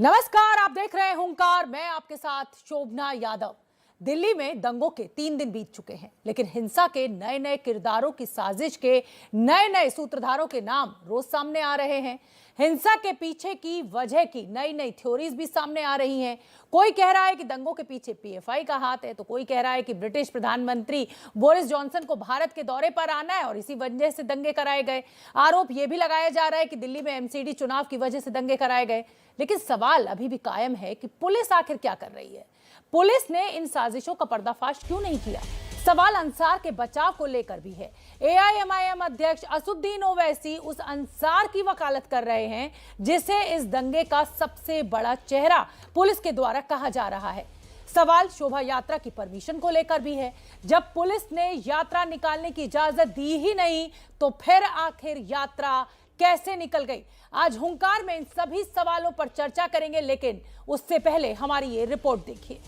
नमस्कार, आप देख रहे हैं हुंकार। मैं आपके साथ शोभना यादव। दिल्ली में दंगों के 3 दिन बीत चुके हैं, लेकिन हिंसा के नए नए किरदारों की साजिश के नए नए सूत्रधारों के नाम रोज सामने आ रहे हैं। हिंसा के पीछे की वजह की नई नई थ्योरीज भी सामने आ रही हैं। कोई कह रहा है कि दंगों के पीछे पीएफआई का हाथ है, तो कोई कह रहा है कि ब्रिटिश प्रधानमंत्री बोरिस जॉनसन को भारत के दौरे पर आना है और इसी वजह से दंगे कराए गए। आरोप यह भी लगाया जा रहा है कि दिल्ली में एमसीडी चुनाव की वजह से दंगे कराए गए। लेकिन सवाल अभी भी कायम है कि पुलिस आखिर क्या कर रही है। पुलिस ने इन साजिशों का पर्दाफाश क्यों नहीं किया। सवाल अंसार के बचाव को लेकर भी है। एआईएमआईएम अध्यक्ष असदुद्दीन ओवैसी उस अंसार की वकालत कर रहे हैं जिसे इस दंगे का सबसे बड़ा चेहरा पुलिस के द्वारा कहा जा रहा है। सवाल शोभा यात्रा की परमिशन को लेकर भी है। जब पुलिस ने यात्रा निकालने की इजाजत दी ही नहीं, तो फिर आखिर यात्रा कैसे निकल गई। आज हुंकार में इन सभी सवालों पर चर्चा करेंगे, लेकिन उससे पहले हमारी ये रिपोर्ट देखिए।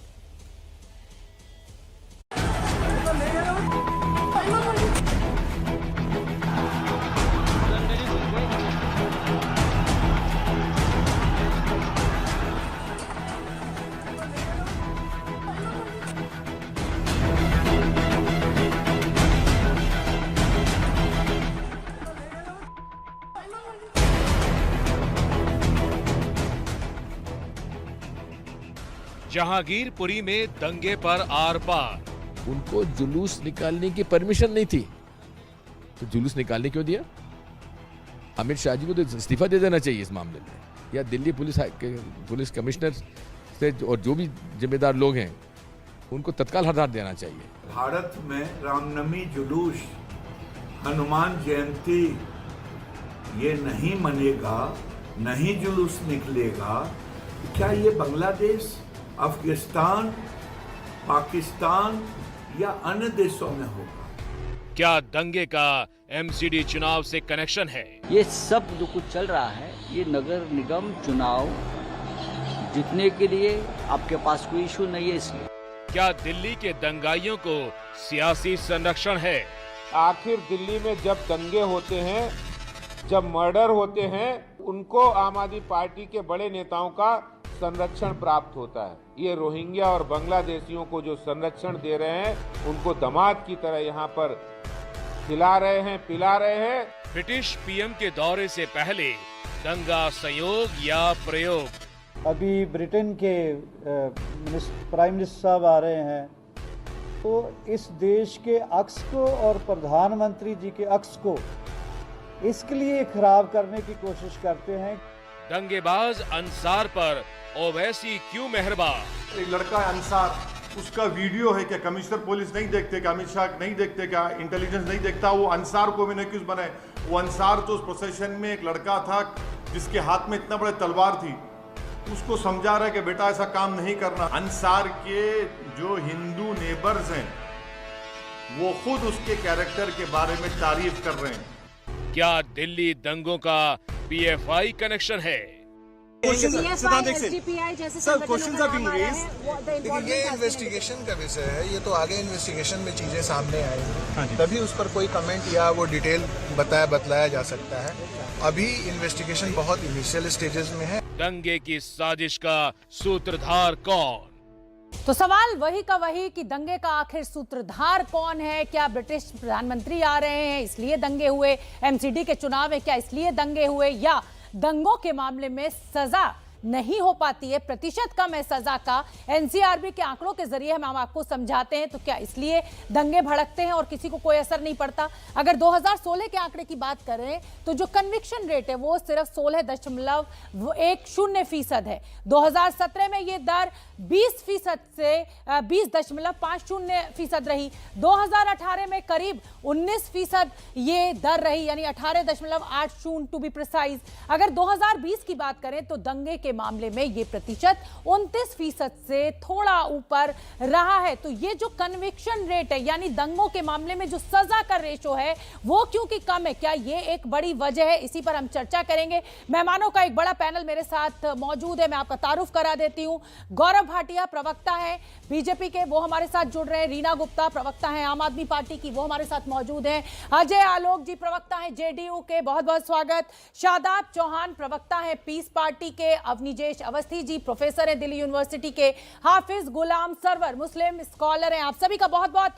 जहांगीरपुरी में दंगे पर आर पार। उनको जुलूस निकालने की परमिशन नहीं थी, तो जुलूस निकालने क्यों दिया? अमित शाह जी को तो इस्तीफा दे देना चाहिए इस मामले में, या दिल्ली पुलिस कमिश्नर से और जो भी जिम्मेदार लोग हैं उनको तत्काल हटा देना चाहिए। भारत में रामनवमी जुलूस, हनुमान जयंती ये नहीं मनेगा, नहीं जुलूस निकलेगा, क्या ये बांग्लादेश, अफगानिस्तान, पाकिस्तान या अन्य देशों में होगा? क्या दंगे का एमसीडी चुनाव से कनेक्शन है? ये सब जो कुछ चल रहा है, ये नगर निगम चुनाव जीतने के लिए आपके पास कोई इशू नहीं है। इसलिए क्या दिल्ली के दंगाइयों को सियासी संरक्षण है? आखिर दिल्ली में जब दंगे होते हैं, जब मर्डर होते हैं, उनको आम आदमी पार्टी के बड़े नेताओं का संरक्षण प्राप्त होता है। ये रोहिंग्या और बांग्लादेशियों को जो संरक्षण दे रहे हैं, उनको दामाद की तरह यहाँ पर खिला रहे हैं, पिला रहे हैं। ब्रिटिश पीएम के दौरे से पहले दंगा संयोग या प्रयोग? अभी ब्रिटेन के प्राइम मिनिस्टर साहब आ रहे हैं, तो इस देश के अक्स को और प्रधानमंत्री जी के अक्स को इसके लिए खराब करने की कोशिश करते हैं। दंगेबाज अंसार पर ओवैसी क्यों मेहरबान? एक लड़का है अंसार, उसका वीडियो है क्या कमिश्नर पुलिस नहीं देखते क्या, अमित शाह नहीं देखते क्या, इंटेलिजेंस नहीं देखता? वो अंसार को भी नहीं क्यों बनाए? वो अंसार तो उस प्रोसेशन में एक लड़का था जिसके हाथ में इतना बड़ा तलवार थी, उसको समझा रहा है कि बेटा ऐसा काम नहीं करना। अंसार के जो हिंदू नेबर्स हैं वो खुद उसके कैरेक्टर के बारे में तारीफ कर रहे हैं। क्या दिल्ली दंगों का पीएफआई कनेक्शन है? ये इन्वेस्टिगेशन का विषय है, ये तो आगे इन्वेस्टिगेशन में चीजें सामने आएंगी, तभी उस पर कोई कमेंट या वो डिटेल बतलाया जा सकता है। अभी इन्वेस्टिगेशन बहुत इनिशियल स्टेजेस में है। दंगे की साजिश का सूत्रधार कौन? तो सवाल वही का वही कि दंगे का आखिर सूत्रधार कौन है। क्या ब्रिटिश प्रधानमंत्री आ रहे हैं इसलिए दंगे हुए? एमसीडी के चुनाव है क्या इसलिए दंगे हुए? या दंगों के मामले में सजा नहीं हो पाती है, प्रतिशत कम है सजा का, एनसीआरबी के आंकड़ों के जरिए हम आपको समझाते हैं, तो क्या इसलिए दंगे भड़कते हैं और किसी को कोई असर नहीं पड़ता? अगर 2016 के आंकड़े की बात करें तो जो कन्विक्शन रेट है वो सिर्फ 16.10% है। 2017 में ये दर 20% से 20.50% रही। 2018 में करीब 19% ये दर रही, यानी 18.80 टू बी प्रिसाइज। अगर 2020 की बात करें तो दंगे के मामले में ये प्रतिशत 29% से थोड़ा ऊपर रहा है। तो ये जो कन्विक्शन रेट है, यानी दंगों के मामले में जो सजा का रेशो है वो क्योंकि कम है, क्या ये एक बड़ी वजह है? इसी पर हम चर्चा करेंगे। मेहमानों का एक बड़ा पैनल मेरे साथ मौजूद है, मैं आपका तारुफ करा देती हूं। गौरव भाटिया प्रवक्ता है बीजेपी के, वो हमारे साथ जुड़ रहे हैं। रीना गुप्ता प्रवक्ता है आम आदमी पार्टी की, वो हमारे साथ मौजूद हैं। अजय आलोक जी प्रवक्ता है जेडीयू के, बहुत बहुत स्वागत। शादाब चौहान प्रवक्ता है पीस पार्टी के। अवनीजेश अवस्थी जी प्रोफेसर हैं दिल्ली यूनिवर्सिटी के, हाफिज गुलाम सरवर मुस्लिम स्कॉलर हैं। आप सभी का बहुत बहुत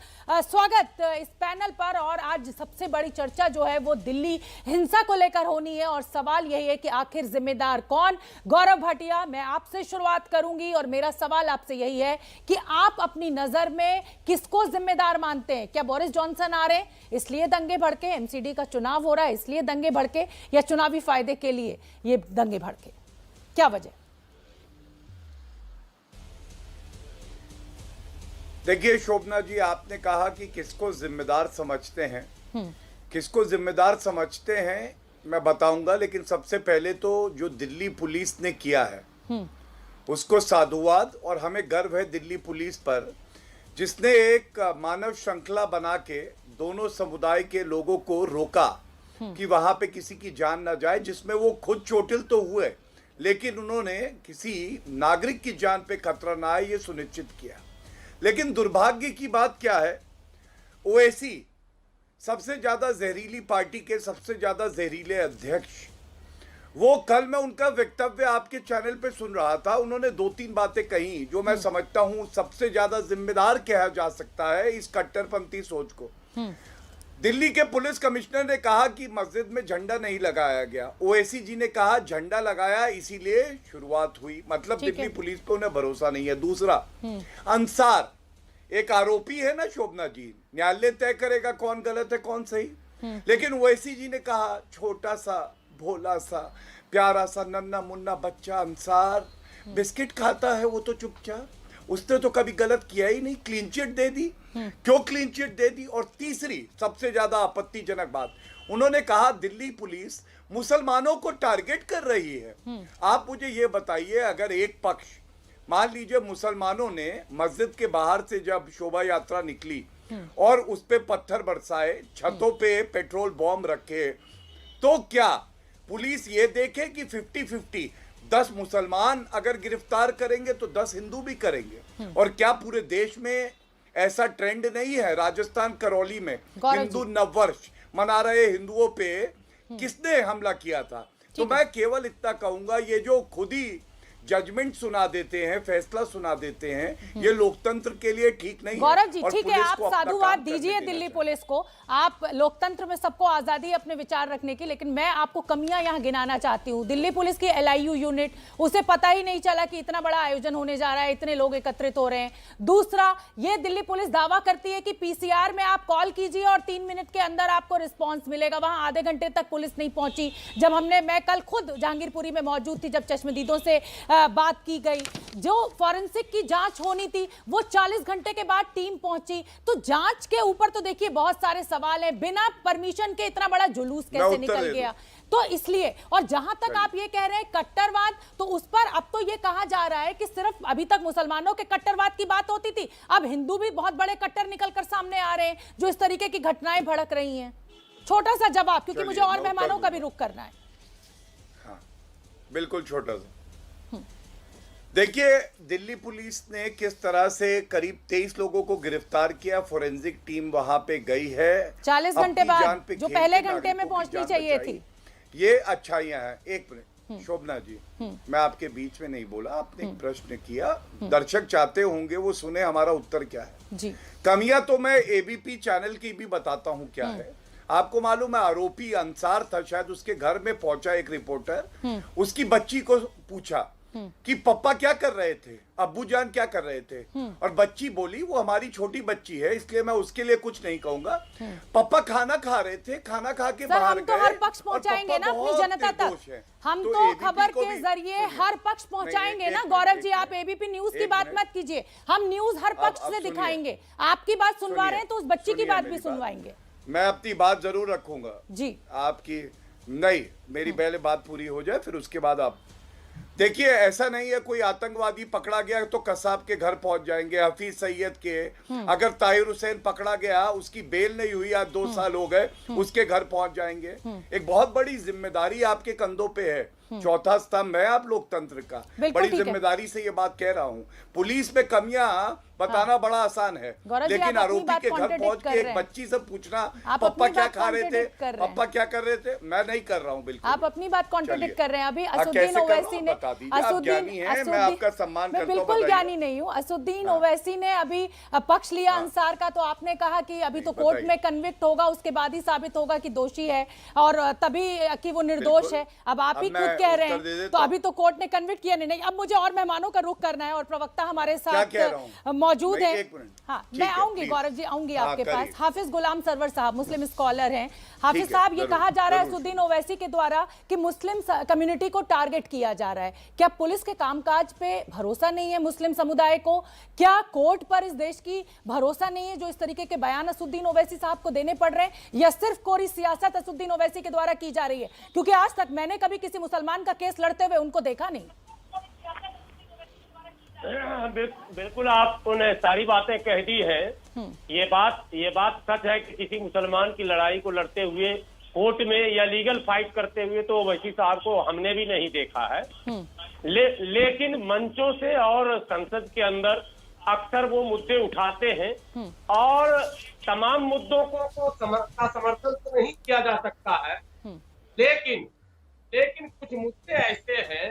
स्वागत इस पैनल पर। और आज सबसे बड़ी चर्चा जो है वो दिल्ली हिंसा को लेकर होनी है और सवाल यही है कि आखिर जिम्मेदार कौन। गौरव भाटिया, मैं आपसे शुरुआत करूंगी और मेरा सवाल आपसे यही है कि आप अपनी नजर में किसको जिम्मेदार मानते हैं? क्या बोरिस जॉनसन आ रहे हैं इसलिए दंगे भड़के, एमसीडी का चुनाव हो रहा है इसलिए दंगे भड़के, या चुनावी फायदे के लिए ये दंगे भड़के? क्या वजह? देखिए शोभना जी, आपने कहा कि किसको जिम्मेदार समझते हैं। किसको जिम्मेदार समझते हैं मैं बताऊंगा, लेकिन सबसे पहले तो जो दिल्ली पुलिस ने किया है उसको साधुवाद, और हमें गर्व है दिल्ली पुलिस पर, जिसने एक मानव श्रृंखला बना के दोनों समुदाय के लोगों को रोका कि वहां पे किसी की जान ना जाए, जिसमें वो खुद चोटिल तो हुए लेकिन उन्होंने किसी नागरिक की जान पे खतरा ना आए ये सुनिश्चित किया। लेकिन दुर्भाग्य की बात क्या है, ओवैसी सबसे ज्यादा जहरीली पार्टी के सबसे ज्यादा जहरीले अध्यक्ष, वो कल मैं उनका वक्तव्य आपके चैनल पे सुन रहा था, उन्होंने 2-3 बातें कही जो मैं समझता हूं सबसे ज्यादा जिम्मेदार कहा जा सकता है इस कट्टरपंथी सोच को। दिल्ली के पुलिस कमिश्नर ने कहा कि मस्जिद में झंडा नहीं लगाया गया, ओवैसी जी ने कहा झंडा लगाया इसीलिए शुरुआत हुई, मतलब दिल्ली पुलिस पे उन्हें भरोसा नहीं है। दूसरा, अंसार एक आरोपी है ना शोभना जी, न्यायालय तय करेगा कौन गलत है कौन सही, लेकिन ओवैसी जी ने कहा छोटा सा भोला सा प्यारा सा नन्ना मुन्ना बच्चा अंसार बिस्किट खाता है वो तो चुपचाप, उसने तो कभी गलत किया ही नहीं, क्लीन चिट दे दी। क्यों क्लीन चिट दे दी? और तीसरी सबसे ज्यादा आपत्तिजनक बात, उन्होंने कहा दिल्ली पुलिस मुसलमानों को टारगेट कर रही है। आप मुझे ये बताइए, अगर एक पक्ष मान लीजिए मुसलमानों ने मस्जिद के बाहर से जब शोभा यात्रा निकली और उस पे पत्थर बरसाए, छतों पे पेट्रोल बॉम्ब रखे, तो क्या पुलिस ये देखे कि 50-50 10 मुसलमान अगर गिरफ्तार करेंगे तो 10 हिंदू भी करेंगे? और क्या पूरे देश में ऐसा ट्रेंड नहीं है? राजस्थान करौली में हिंदू नववर्ष मना रहे हिंदुओं पे किसने हमला किया था? तो मैं केवल इतना कहूंगा, ये जो खुद ही जजमेंट सुना देते हैं, फैसला सुना देते हैं, ये लोकतंत्र के लिए ठीक नहीं है। गौरव जी ठीक है, आप साधुवाद दीजिए दिल्ली पुलिस को, आप लोकतंत्र में सबको आजादी है अपने विचार रखने की, लेकिन मैं आपको कमियां यहां गिनाना चाहती हूं। दिल्ली पुलिस की LIU यूनिट, उसे पता ही नहीं चला कि इतना बड़ा आयोजन होने जा रहा है, इतने लोग एकत्रित हो रहे हैं। दूसरा, ये दिल्ली पुलिस दावा करती है कि PCR में आप कॉल कीजिए और 3 मिनट के अंदर आपको रिस्पॉन्स मिलेगा, वहां आधे घंटे तक पुलिस नहीं पहुंची। जब मैं कल खुद जहांगीरपुरी में मौजूद थी, जब चश्मदीदों से बात की गई, जो फॉरेंसिक की जांच होनी थी वो 40 घंटे के बाद टीम पहुंची। तो जांच के ऊपर तो देखिए बहुत सारे सवाल हैं, बिना परमिशन के इतना बड़ा जुलूस कैसे निकल गया? तो इसलिए, और जहां तक आप ये कह रहे हैं कट्टरवाद, तो उस पर अब तो ये कहा जा रहा है कि सिर्फ अभी तक मुसलमानों के कट्टरवाद की बात होती थी, अब हिंदू भी बहुत बड़े कट्टर निकलकर सामने आ रहे हैं जो इस तरीके की घटनाएं भड़क रही हैं। छोटा सा जवाब, क्योंकि मुझे और मेहमानों का भी रुख करना है। हाँ, बिल्कुल छोटा सा। देखिए दिल्ली पुलिस ने किस तरह से करीब 23 लोगों को गिरफ्तार किया, फोरेंसिक टीम वहां पे गई है 40 घंटे बाद, जो पहले घंटे में पहुंचनी चाहिए थी। ये अच्छाइयां हैं। एक मिनट शोभना जी, मैं आपके बीच में नहीं बोला, आपने एक प्रश्न किया, दर्शक चाहते होंगे वो सुने हमारा उत्तर क्या है जी। कमियां तो मैं ABP चैनल की भी बताता हूं क्या है। आपको मालूम है आरोपी अंसार था, शायद उसके घर में पहुंचा एक रिपोर्टर, उसकी बच्ची को पूछा कि पापा क्या कर रहे थे, अब्बू जान क्या कर रहे थे, और बच्ची बोली वो हमारी छोटी बच्ची है इसलिए मैं उसके लिए कुछ नहीं कहूंगा, पापा खाना खा रहे थे, खाना खा के बाहर गए। हम तो हर पक्ष पहुंचाएंगे ना अपनी जनता तक, हम तो खबर के जरिए हर पक्ष पहुंचाएंगे ना। गौरव जी आप ABP न्यूज की बात मत कीजिए, हम न्यूज हर पक्ष से दिखाएंगे। आपकी बात सुनवा रहे हैं तो उस बच्ची की बात भी सुनवाएंगे। मैं अपनी बात जरूर रखूंगा जी, आपकी नहीं, मेरी पहले बात पूरी हो जाए फिर उसके बाद आप देखिए। ऐसा नहीं है कोई आतंकवादी पकड़ा गया तो कसाब के घर पहुंच जाएंगे, हफीज सैयद के, अगर ताहिर हुसैन पकड़ा गया उसकी बेल नहीं हुई, आज 2 साल हो गए, उसके घर पहुंच जाएंगे। एक बहुत बड़ी जिम्मेदारी आपके कंधों पे है। चौथा स्तंभ है आप लोकतंत्र का। बिल्कुल बड़ी ठीक है। जिम्मेदारी से ये बात कह रहा हूँ। पुलिस में कमियां बताना बड़ा आसान है, गौरव जी, लेकिन आप अपनी आरोपी बात के घर contradict पहुंच कर के रहे एक हैं। बच्ची से पूछना आप पप्पा अपनी क्या बात खा रहे थे, contradict कर रहे हैं। पप्पा क्या कर रहे थे, मैं नहीं कर रहा हूँ बिल्कुल। आप अपनी बात कॉन्ट्रोडिक्ट चलिए। कर रहे हैं। अभी आप असुद्दीन कैसे कर रहे हो? ओवैसी ने बता दीजिए, आप ज्ञानी हैं, मैं आपका सम्मान मैं करता हूं, बिल्कुल बताइए। ज्ञानी नहीं हूँ। असुद्दीन ओवैसी ने अभी पक्ष लिया अंसार का, तो आपने कहा कि अभी तो कोर्ट बताइए। में कन्विक्ट होगा, उसके बाद ही साबित होगा कि दोषी है और तभी कि वो निर्दोष बिल्कुल। है। अब आप ही अब खुद मैं कह रहे उत्तर दे हैं, देता तो हूं। अभी तो कोर्ट ने कन्विक्ट किया नहीं। अब मुझे और मेहमानों का रुख करना है और प्रवक्ता हमारे क्या कह रहा साथ हूं? मौजूद मैं है। एक मिनट। हाँ, ठीक मैं है, आऊंगी प्लीज। गौरव जी, आऊंगी हाँ, आपके करिए। पास। हाफिज गुलाम सरवर साहब मुस्लिम स्कॉलर हैं। हाफिज ठीक है, साहब, ये जरूर, कहा जा रहा है जरूर। असुद्दीन ओवैसी के द्वारा कि मुस्लिम कम्युनिटी को टारगेट किया जा रहा है। क्या पुलिस के कामकाज पे भरोसा नहीं है मुस्लिम समुदाय को? क्या कोर्ट पर इस देश की भरोसा नहीं है जो इस तरीके के बयान असुद्दीन ओवैसी साहब को देने पड़ रहे हैं, या सिर्फ कोरी सियासत असुद्दीन ओवैसी के द्वारा की जा रही है? क्योंकि आज तक मैंने कभी किसी मुसलमान का केस लड़ते हुए उनको देखा नहीं। बिल्कुल आपने सारी बातें कह दी हैं। ये बात सच है कि किसी मुसलमान की लड़ाई को लड़ते हुए कोर्ट में या लीगल फाइट करते हुए तो ओवैसी साहब को हमने भी नहीं देखा है। लेकिन मंचों से और संसद के अंदर अक्सर वो मुद्दे उठाते हैं और तमाम मुद्दों को समर्थन तो नहीं किया जा सकता है, लेकिन कुछ मुद्दे ऐसे हैं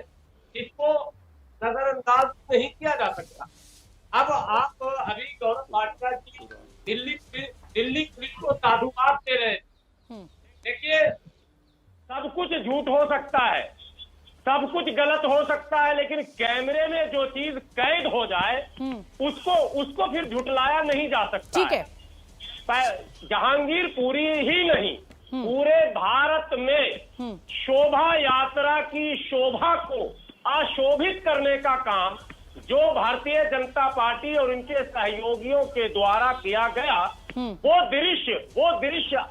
जिसको नजरअंदाज नहीं किया जा सकता। अब आप अभी गौरव भाटिया जी दिल्ली पुलिस को साधुवाद दे रहे हैं। देखिए, सब कुछ झूठ हो सकता है, सब कुछ गलत हो सकता है, लेकिन कैमरे में जो चीज कैद हो जाए उसको फिर झुटलाया नहीं जा सकता। ठीक है। जहांगीर पुरी ही नहीं, पूरे भारत में शोभा यात्रा की शोभा को अशोभित करने का काम जो भारतीय जनता पार्टी और उनके सहयोगियों के द्वारा किया गया, वो दृश्य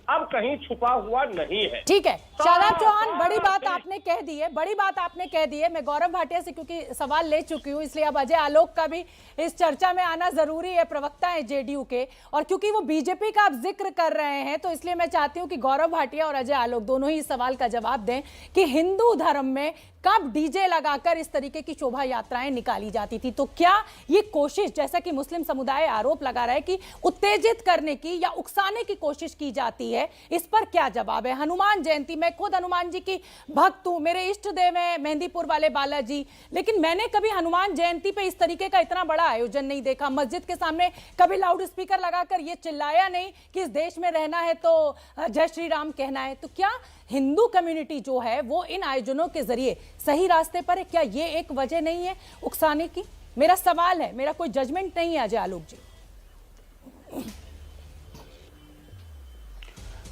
अब कहीं छुपा हुआ नहीं है। ठीक है, शादाब चौहान, बड़ी बात आपने कह दी है, बड़ी बात आपने कह दी है। मैं गौरव भाटिया से क्योंकि सवाल ले चुकी हूँ, इसलिए अब अजय आलोक का भी इस चर्चा में आना जरूरी है। प्रवक्ता है जेडीयू के, और क्योंकि वो बीजेपी का आप जिक्र कर रहे हैं, तो इसलिए मैं चाहती हूँ कि गौरव भाटिया और अजय आलोक दोनों ही इस सवाल का जवाब दें कि हिंदू धर्म में कब डीजे लगाकर इस तरीके की शोभा यात्राएं निकाली जाती थी? तो क्या ये कोशिश, जैसा कि मुस्लिम समुदाय आरोप लगा रहा है कि उत्तेजित करने की या उकसाने की कोशिश की जाती है, इस पर क्या जवाब है? हनुमान जयंती, मैं खुद हनुमान जी की भक्त हूं, मेरे इष्ट देव हैं मेहंदीपुर वाले बालाजी, लेकिन मैंने कभी हनुमान जयंती पे इस तरीके का इतना बड़ा आयोजन नहीं देखा। मस्जिद के सामने कभी लाउड स्पीकर लगाकर ये चिल्लाया नहीं कि इस देश में रहना है तो जय श्री राम कहना है। तो क्या हिंदू कम्युनिटी जो है वो इन आयोजनों के जरिए सही रास्ते पर है? क्या ये एक वजह नहीं है उकसाने की? मेरा सवाल है, मेरा कोई जजमेंट नहीं है अजय आलोक जी।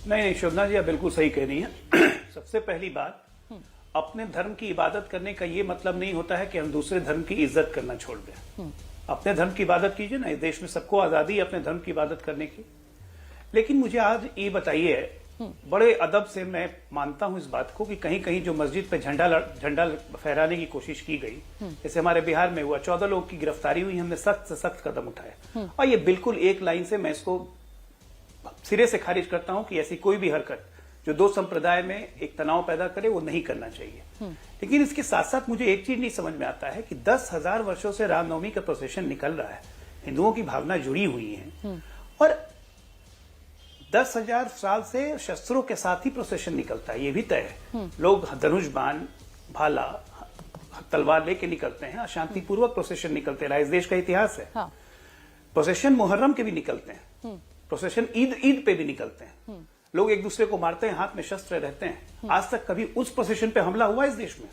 नहीं, शोभना जी आप बिल्कुल सही कह रही हैं। सबसे पहली बात, अपने धर्म की इबादत करने का ये मतलब नहीं होता है कि हम दूसरे धर्म की इज्जत करना छोड़ दें। अपने धर्म की इबादत कीजिए ना, इस देश में सबको आजादी है अपने धर्म की इबादत करने की। लेकिन मुझे आज ये बताइए, बड़े अदब से मैं मानता हूं इस बात को कि कहीं कहीं जो मस्जिद पे झंडा फहराने की कोशिश की गई, जैसे हमारे बिहार में हुआ, 14 लोगों की गिरफ्तारी हुई, हमने सख्त से सख्त कदम उठाए, और ये बिल्कुल एक लाइन से मैं इसको सिरे से खारिज करता हूं कि ऐसी कोई भी हरकत जो दो संप्रदाय में एक तनाव पैदा करे वो नहीं करना चाहिए। लेकिन इसके साथ साथ मुझे एक चीज नहीं समझ में आता है कि 10,000 वर्षों से रामनवमी का प्रोसेशन निकल रहा है, हिंदुओं की भावना जुड़ी हुई है, और 10,000 साल से शस्त्रों के साथ ही प्रोसेशन निकलता है, ये भी तय है। लोग धनुष बाण, भाला, तलवार लेके निकलते हैं, शांतिपूर्वक प्रोसेशन निकलते रहा, इस देश का इतिहास है। हाँ। प्रोसेशन मुहर्रम के भी निकलते हैं, प्रोसेशन ईद पे भी निकलते हैं, लोग एक दूसरे को मारते हैं, हाथ में शस्त्र रहते हैं। आज तक कभी उस प्रोसेशन पे हमला हुआ इस देश में?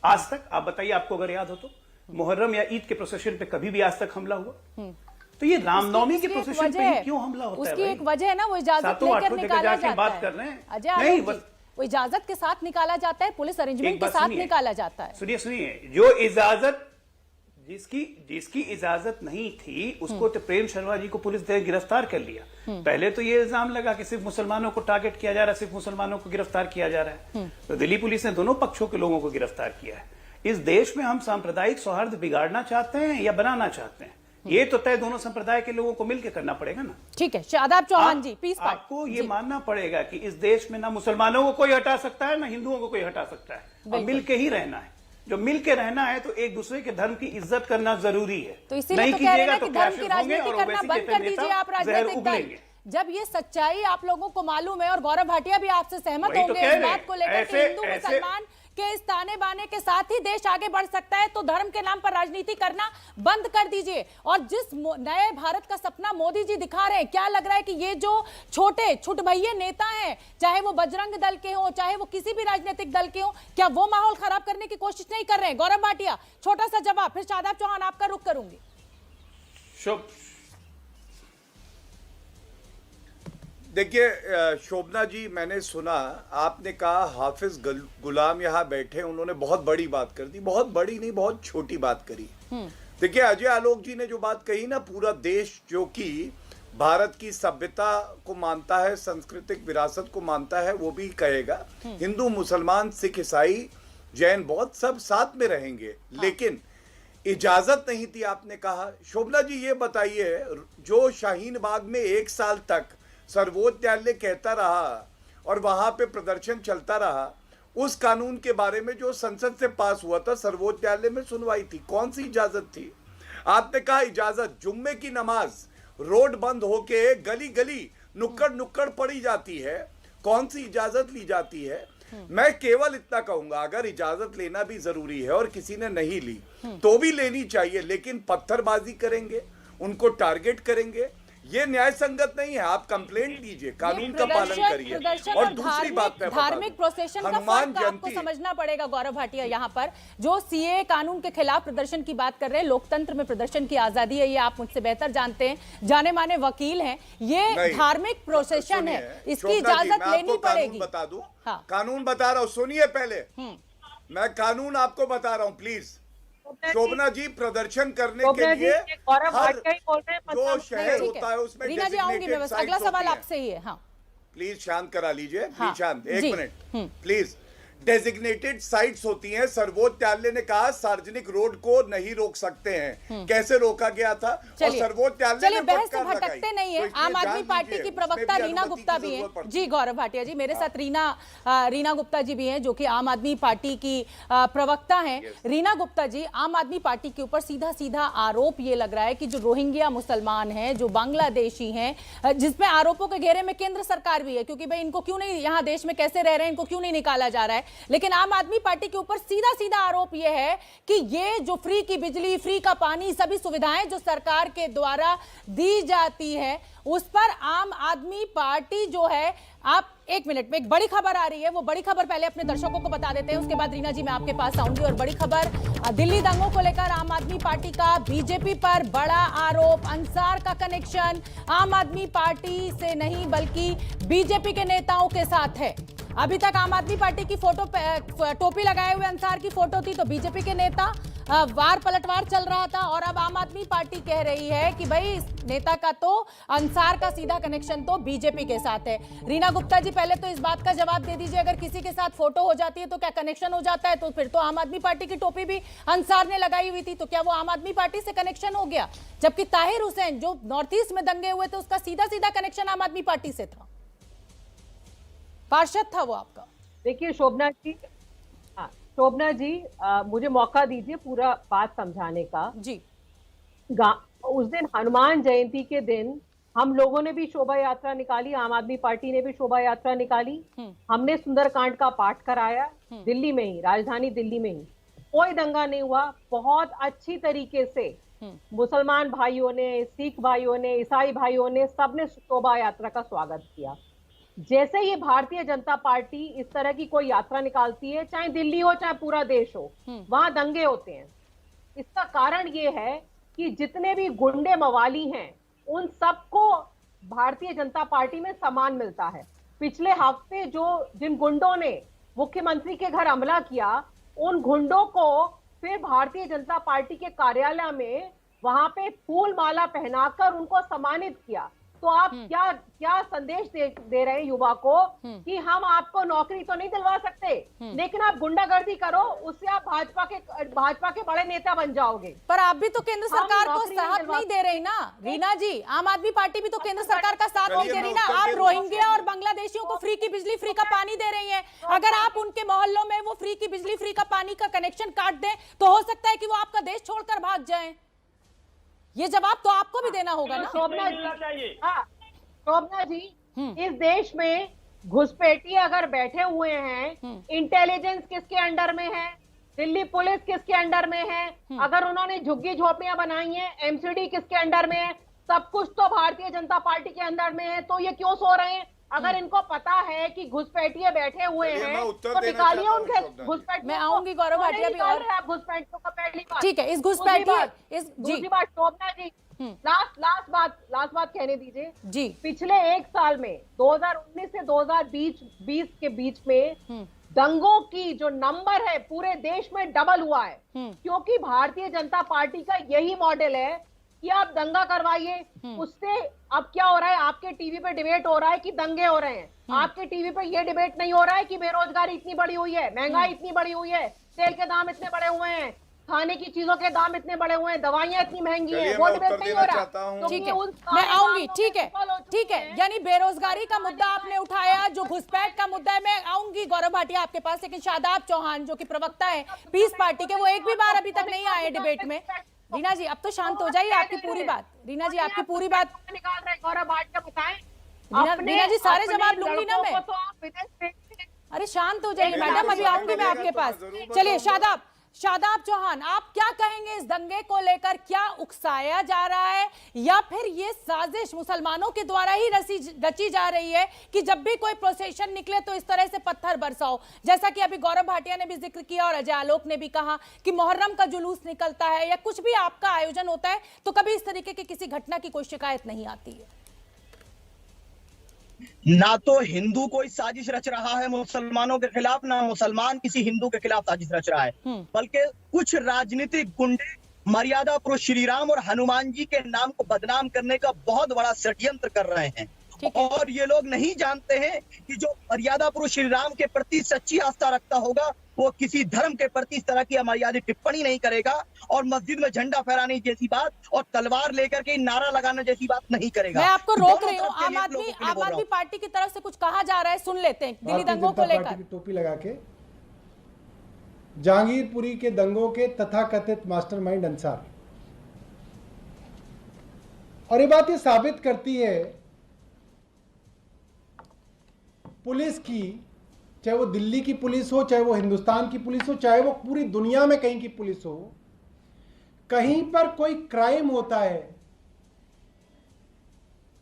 आज तक आप बताइए, आपको अगर याद हो तो, मुहर्रम या ईद के प्रोसेशन पे कभी भी आज तक हमला हुआ? तो ये रामनवमी के प्रोसेशन पे क्यों हमला होता है? उसकी एक वजह है ना, वो इजाजत लेकर निकाला जाता है। बात कर रहे हैं अजय आलोक जी, वो इजाजत के साथ निकाला जाता है, पुलिस अरेंजमेंट के साथ निकाला जाता है। सुनिए, जो इजाजत जिसकी इजाजत नहीं थी उसको तो प्रेम शर्मा जी को पुलिस ने गिरफ्तार कर लिया। पहले तो ये इल्जाम लगा कि सिर्फ मुसलमानों को टारगेट किया जा रहा है, सिर्फ मुसलमानों को गिरफ्तार किया जा रहा है। तो दिल्ली पुलिस ने दोनों पक्षों के लोगों को गिरफ्तार किया है। इस देश में हम सांप्रदायिक सौहार्द बिगाड़ना चाहते हैं या बनाना चाहते हैं, ये तो तय दोनों संप्रदाय के लोगों को मिलकर करना पड़ेगा ना। ठीक है, शादाब चौहान जी, पीस पार्ट। आपको ये मानना पड़ेगा कि इस देश में ना मुसलमानों को कोई हटा सकता है, ना हिंदुओं को कोई हटा सकता है, और मिलके ही रहना है। जो मिलके रहना है तो एक दूसरे के धर्म की इज्जत करना जरूरी है। तो इसीलिए तो कह रहे हैं कि धर्म की राजनीति करना बंद कर दीजिए आप राजनीतिक दल। जब ये सच्चाई आप लोगों को मालूम है, और गौरव भाटिया भी आपसे सहमत होंगे इस बात को लेकर कि हिंदू मुसलमान के इस ताने बाने के साथ ही देश आगे बढ़ सकता है, तो धर्म के नाम पर राजनीति करना बंद कर दीजिए। और जिस नए भारत का सपना मोदी जी दिखा रहे हैं, क्या लग रहा है कि ये जो छोटे छुटभैये नेता हैं, चाहे वो बजरंग दल के हो, चाहे वो किसी भी राजनीतिक दल के हो, क्या वो माहौल खराब करने की कोशिश नहीं कर रहे हैं? गौरव भाटिया, छोटा सा जवाब, फिर शादाब चौहान आपका रुख करूंगी। देखिए शोभना जी, मैंने सुना आपने कहा हाफिज गुलाम यहाँ बैठे, उन्होंने बहुत बड़ी बात कर दी। बहुत बड़ी नहीं, बहुत छोटी बात करी। देखिए अजय आलोक जी ने जो बात कही ना, पूरा देश जो कि भारत की सभ्यता को मानता है, सांस्कृतिक विरासत को मानता है, वो भी कहेगा हिंदू मुसलमान सिख ईसाई जैन बौद्ध सब साथ में रहेंगे। लेकिन इजाजत नहीं थी, आपने कहा। शोभना जी ये बताइए, जो शाहीन बाग में 1 साल तक सर्वोच्च न्यायालय कहता रहा और वहां पे प्रदर्शन चलता रहा, उस कानून के बारे में जो संसद से पास हुआ था, सर्वोच्च न्यायालय में सुनवाई थी, कौन सी इजाजत थी? आपने कहा इजाजत, जुम्मे की नमाज रोड बंद होके गली गली नुक्कड़ नुक्कड़ पड़ी जाती है, कौन सी इजाजत ली जाती है? मैं केवल इतना कहूंगा, अगर इजाजत लेना भी जरूरी है और किसी ने नहीं ली तो भी लेनी चाहिए, लेकिन पत्थरबाजी करेंगे, उनको टारगेट करेंगे, ये न्याय संगत नहीं है। आप कंप्लेंट लीजिए, कानून का पालन करिए। और दूसरी बात, धार्मिक प्रोसेशन का फर्क आपको समझना पड़ेगा गौरव भाटिया। यहाँ पर जो सीए कानून के खिलाफ प्रदर्शन की बात कर रहे हैं, लोकतंत्र में प्रदर्शन की आजादी है, ये आप मुझसे बेहतर जानते हैं, जाने माने वकील हैं। ये धार्मिक प्रोसेशन है, इसकी इजाजत लेनी पड़ेगी। बता दूं, कानून बता रहा हूँ, सुनिए पहले, मैं कानून आपको बता रहा हूँ प्लीज। शोभना जी, प्रदर्शन करने के लिए जो शहर होता है उसमें रीना जी आऊंगी मैं, बस अगला सवाल आपसे ही है। हाँ प्लीज शांत करा लीजिए, प्लीज शांत, 1 मिनट प्लीज। डेजिग्नेटेड साइट्स होती हैं, सर्वोच्च न्यायालय ने कहा सार्वजनिक रोड को नहीं रोक सकते हैं। कैसे रोका गया था? और सर्वोच्च न्यायालय ने बहस से भटकते नहीं है। आम आदमी पार्टी की प्रवक्ता रीना गुप्ता भी हैं। जी गौरव भाटिया जी, मेरे साथ रीना गुप्ता जी भी हैं, जो कि आम आदमी पार्टी की प्रवक्ता हैं। रीना गुप्ता जी, आम आदमी पार्टी के ऊपर सीधा सीधा आरोप ये लग रहा है कि जो रोहिंग्या मुसलमान हैं, जो बांग्लादेशी हैं, जिसमें आरोपों के घेरे में केंद्र सरकार भी है, क्योंकि भाई इनको क्यों नहीं, यहाँ देश में कैसे रह रहे हैं, इनको क्यों नहीं निकाला जा रहा है। लेकिन आम आदमी पार्टी के ऊपर सीधा सीधा आरोप यह है कि ये जो फ्री की बिजली, फ्री का पानी, सभी सुविधाएं जो सरकार के द्वारा दी जाती है, उस पर आम आदमी पार्टी जो है, आप 1 मिनट में, एक बड़ी खबर आ रही है, वो बड़ी खबर पहले अपने दर्शकों को बता देते हैं, उसके बाद रीना जी मैं आपके पास आऊंगी। और बड़ी खबर, दिल्ली दंगों को लेकर आम आदमी पार्टी का बीजेपी पर बड़ा आरोप, अंसार का कनेक्शन आम आदमी पार्टी से नहीं बल्कि बीजेपी के नेताओं के साथ है। अभी तक आम आदमी पार्टी की फोटो टोपी लगाए हुए अंसार की फोटो थी, तो बीजेपी के नेता वार पलटवार चल रहा था, और अब आम आदमी पार्टी कह रही है कि भाई इस नेता का तो अंसार का सीधा कनेक्शन तो बीजेपी के साथ है। रीना गुप्ता जी, पहले तो इस बात का जवाब दे दीजिए, अगर किसी के साथ फोटो हो जाती है तो क्या कनेक्शन हो जाता है? तो फिर तो आम आदमी पार्टी की टोपी भी अंसार ने लगाई हुई थी, तो क्या वो आम आदमी पार्टी से कनेक्शन हो गया? जबकि ताहिर हुसैन जो नॉर्थ ईस्ट में दंगे हुए थे, उसका सीधा सीधा कनेक्शन आम आदमी पार्टी से था, पार्षद था वो आपका। देखिए शोभना जी, मुझे मौका दीजिए पूरा बात समझाने का। जी, उस दिन हनुमान जयंती के दिन हम लोगों ने भी शोभा यात्रा निकाली, आम आदमी पार्टी ने भी शोभा यात्रा निकाली। हमने सुंदरकांड का पाठ कराया दिल्ली में ही, राजधानी दिल्ली में ही। कोई दंगा नहीं हुआ, बहुत अच्छी तरीके से मुसलमान भाइयों ने, सिख भाइयों ने, ईसाई भाइयों ने, सबने शोभा यात्रा का स्वागत किया। जैसे ही भारतीय जनता पार्टी इस तरह की कोई यात्रा निकालती है, चाहे दिल्ली हो चाहे पूरा देश हो, वहां दंगे होते हैं। इसका कारण ये है कि जितने भी गुंडे मवाली हैं, उन सबको भारतीय जनता पार्टी में सम्मान मिलता है। पिछले हफ्ते जिन गुंडों ने मुख्यमंत्री के घर हमला किया, उन गुंडों को फिर भारतीय जनता पार्टी के कार्यालय में वहां पे फूल माला पहनाकर उनको सम्मानित किया। तो आप क्या संदेश दे रहे हैं युवा को कि हम आपको नौकरी तो नहीं दिलवा सकते, लेकिन आप गुंडागर्दी करो, उससे आप भाजपा के बड़े नेता बन जाओगे। पर आप भी तो केंद्र सरकार को साथ नहीं दे रही ना रीना जी, आम आदमी पार्टी भी तो केंद्र सरकार का साथ नहीं दे रही ना। आप रोहिंग्या और बांग्लादेशियों को फ्री की बिजली, फ्री का पानी दे रही हैं। अगर आप उनके मोहल्लों में वो फ्री की बिजली, फ्री का पानी का कनेक्शन काट दें तो हो सकता है कि वो आपका देश छोड़कर भाग जाएं। ये जवाब तो आपको भी देना होगा ना। शोभना जी, इस देश में घुसपैठी अगर बैठे हुए हैं, इंटेलिजेंस किसके अंडर में है, दिल्ली पुलिस किसके अंडर में है, अगर उन्होंने झुग्गी झोपड़ियां बनाई हैं, एमसीडी किसके अंडर में है, सब कुछ तो भारतीय जनता पार्टी के अंदर में है। तो ये क्यों सो रहे हैं? अगर इनको पता है कि घुसपैठिए बैठे हुए हैं तो निकालिए उनके घुसपैठ। मैं आऊंगी गौरव भाटिया भी और घुसपैठियों का पहली बात। ठीक है, इस घुसपैठिए दूसरी बात शोभना जी, लास्ट बात कहने दीजिए जी। पिछले एक साल में 2019 से 2020 के बीच में दंगों की जो नंबर है पूरे देश में डबल हुआ है, क्योंकि भारतीय जनता पार्टी का यही मॉडल है कि आप दंगा करवाइए, उससे अब क्या हो रहा है, आपके टीवी पे डिबेट हो रहा है कि दंगे हो रहे हैं, आपके टीवी पे ये डिबेट नहीं हो रहा है कि बेरोजगारी इतनी बड़ी हुई है, महंगाई इतनी बड़ी हुई है, तेल के दाम इतने बढ़े हुए हैं, खाने की चीजों के दाम इतने बढ़े हुए हैं, दवाइयां इतनी महंगी हैं, वो डिबेट नहीं हो रहा। ठीक है, मैं आऊंगी। ठीक है, यानी बेरोजगारी का मुद्दा आपने उठाया, जो घुसपैठ का मुद्दा है, मैं आऊंगी गौरव भाटिया आपके पास। लेकिन शादाब चौहान जो कि प्रवक्ता है पीस पार्टी के, वो एक भी बार अभी तक नहीं आए डिबेट में। रीना जी अब तो शांत हो जाइए, आपकी पूरी बात, रीना जी आपकी पूरी बात निकाल रहे गौरव भाटिया बताएं। रीना जी सारे जवाब लूंगी ना मैं। अरे शांत हो जाइए मैडम, अभी आऊंगी मैं आपके पास। चलिए शादाब चौहान, आप क्या कहेंगे इस दंगे को लेकर? क्या उकसाया जा रहा है या फिर ये साजिश मुसलमानों के द्वारा ही रची जा रही है कि जब भी कोई प्रोसेशन निकले तो इस तरह से पत्थर बरसाओ? जैसा कि अभी गौरव भाटिया ने भी जिक्र किया और अजय आलोक ने भी कहा कि मुहर्रम का जुलूस निकलता है या कुछ भी आपका आयोजन होता है तो कभी इस तरीके की किसी घटना की कोई शिकायत नहीं आती है। ना तो हिंदू कोई साजिश रच रहा है मुसलमानों के खिलाफ, ना मुसलमान किसी हिंदू के खिलाफ साजिश रच रहा है, बल्कि कुछ राजनीतिक गुंडे मर्यादा पुरुष श्री राम और हनुमान जी के नाम को बदनाम करने का बहुत बड़ा षड्यंत्र कर रहे हैं। और ये लोग नहीं जानते हैं कि जो मर्यादा पुरुष श्री राम के प्रति सच्ची आस्था रखता होगा वो किसी धर्म के प्रति इस तरह की अमर्यादित टिप्पणी नहीं करेगा और मस्जिद में झंडा फहराने जैसी बात और तलवार लेकर के नारा लगाने जैसी बात नहीं करेगा। मैं आपको रोक रही हूँ, आम आदमी पार्टी की तरफ से कुछ कहा जा रहा है, सुन लेते हैं। दिल्ली दंगों को लेकर टोपी लगा के जहांगीरपुरी के दंगों के तथाकथित मास्टरमाइंड अंसार, और ये बात ये साबित करती है पुलिस की, चाहे वो दिल्ली की पुलिस हो, चाहे वो हिंदुस्तान की पुलिस हो, चाहे वो पूरी दुनिया में कहीं की पुलिस हो, कहीं पर कोई क्राइम होता है,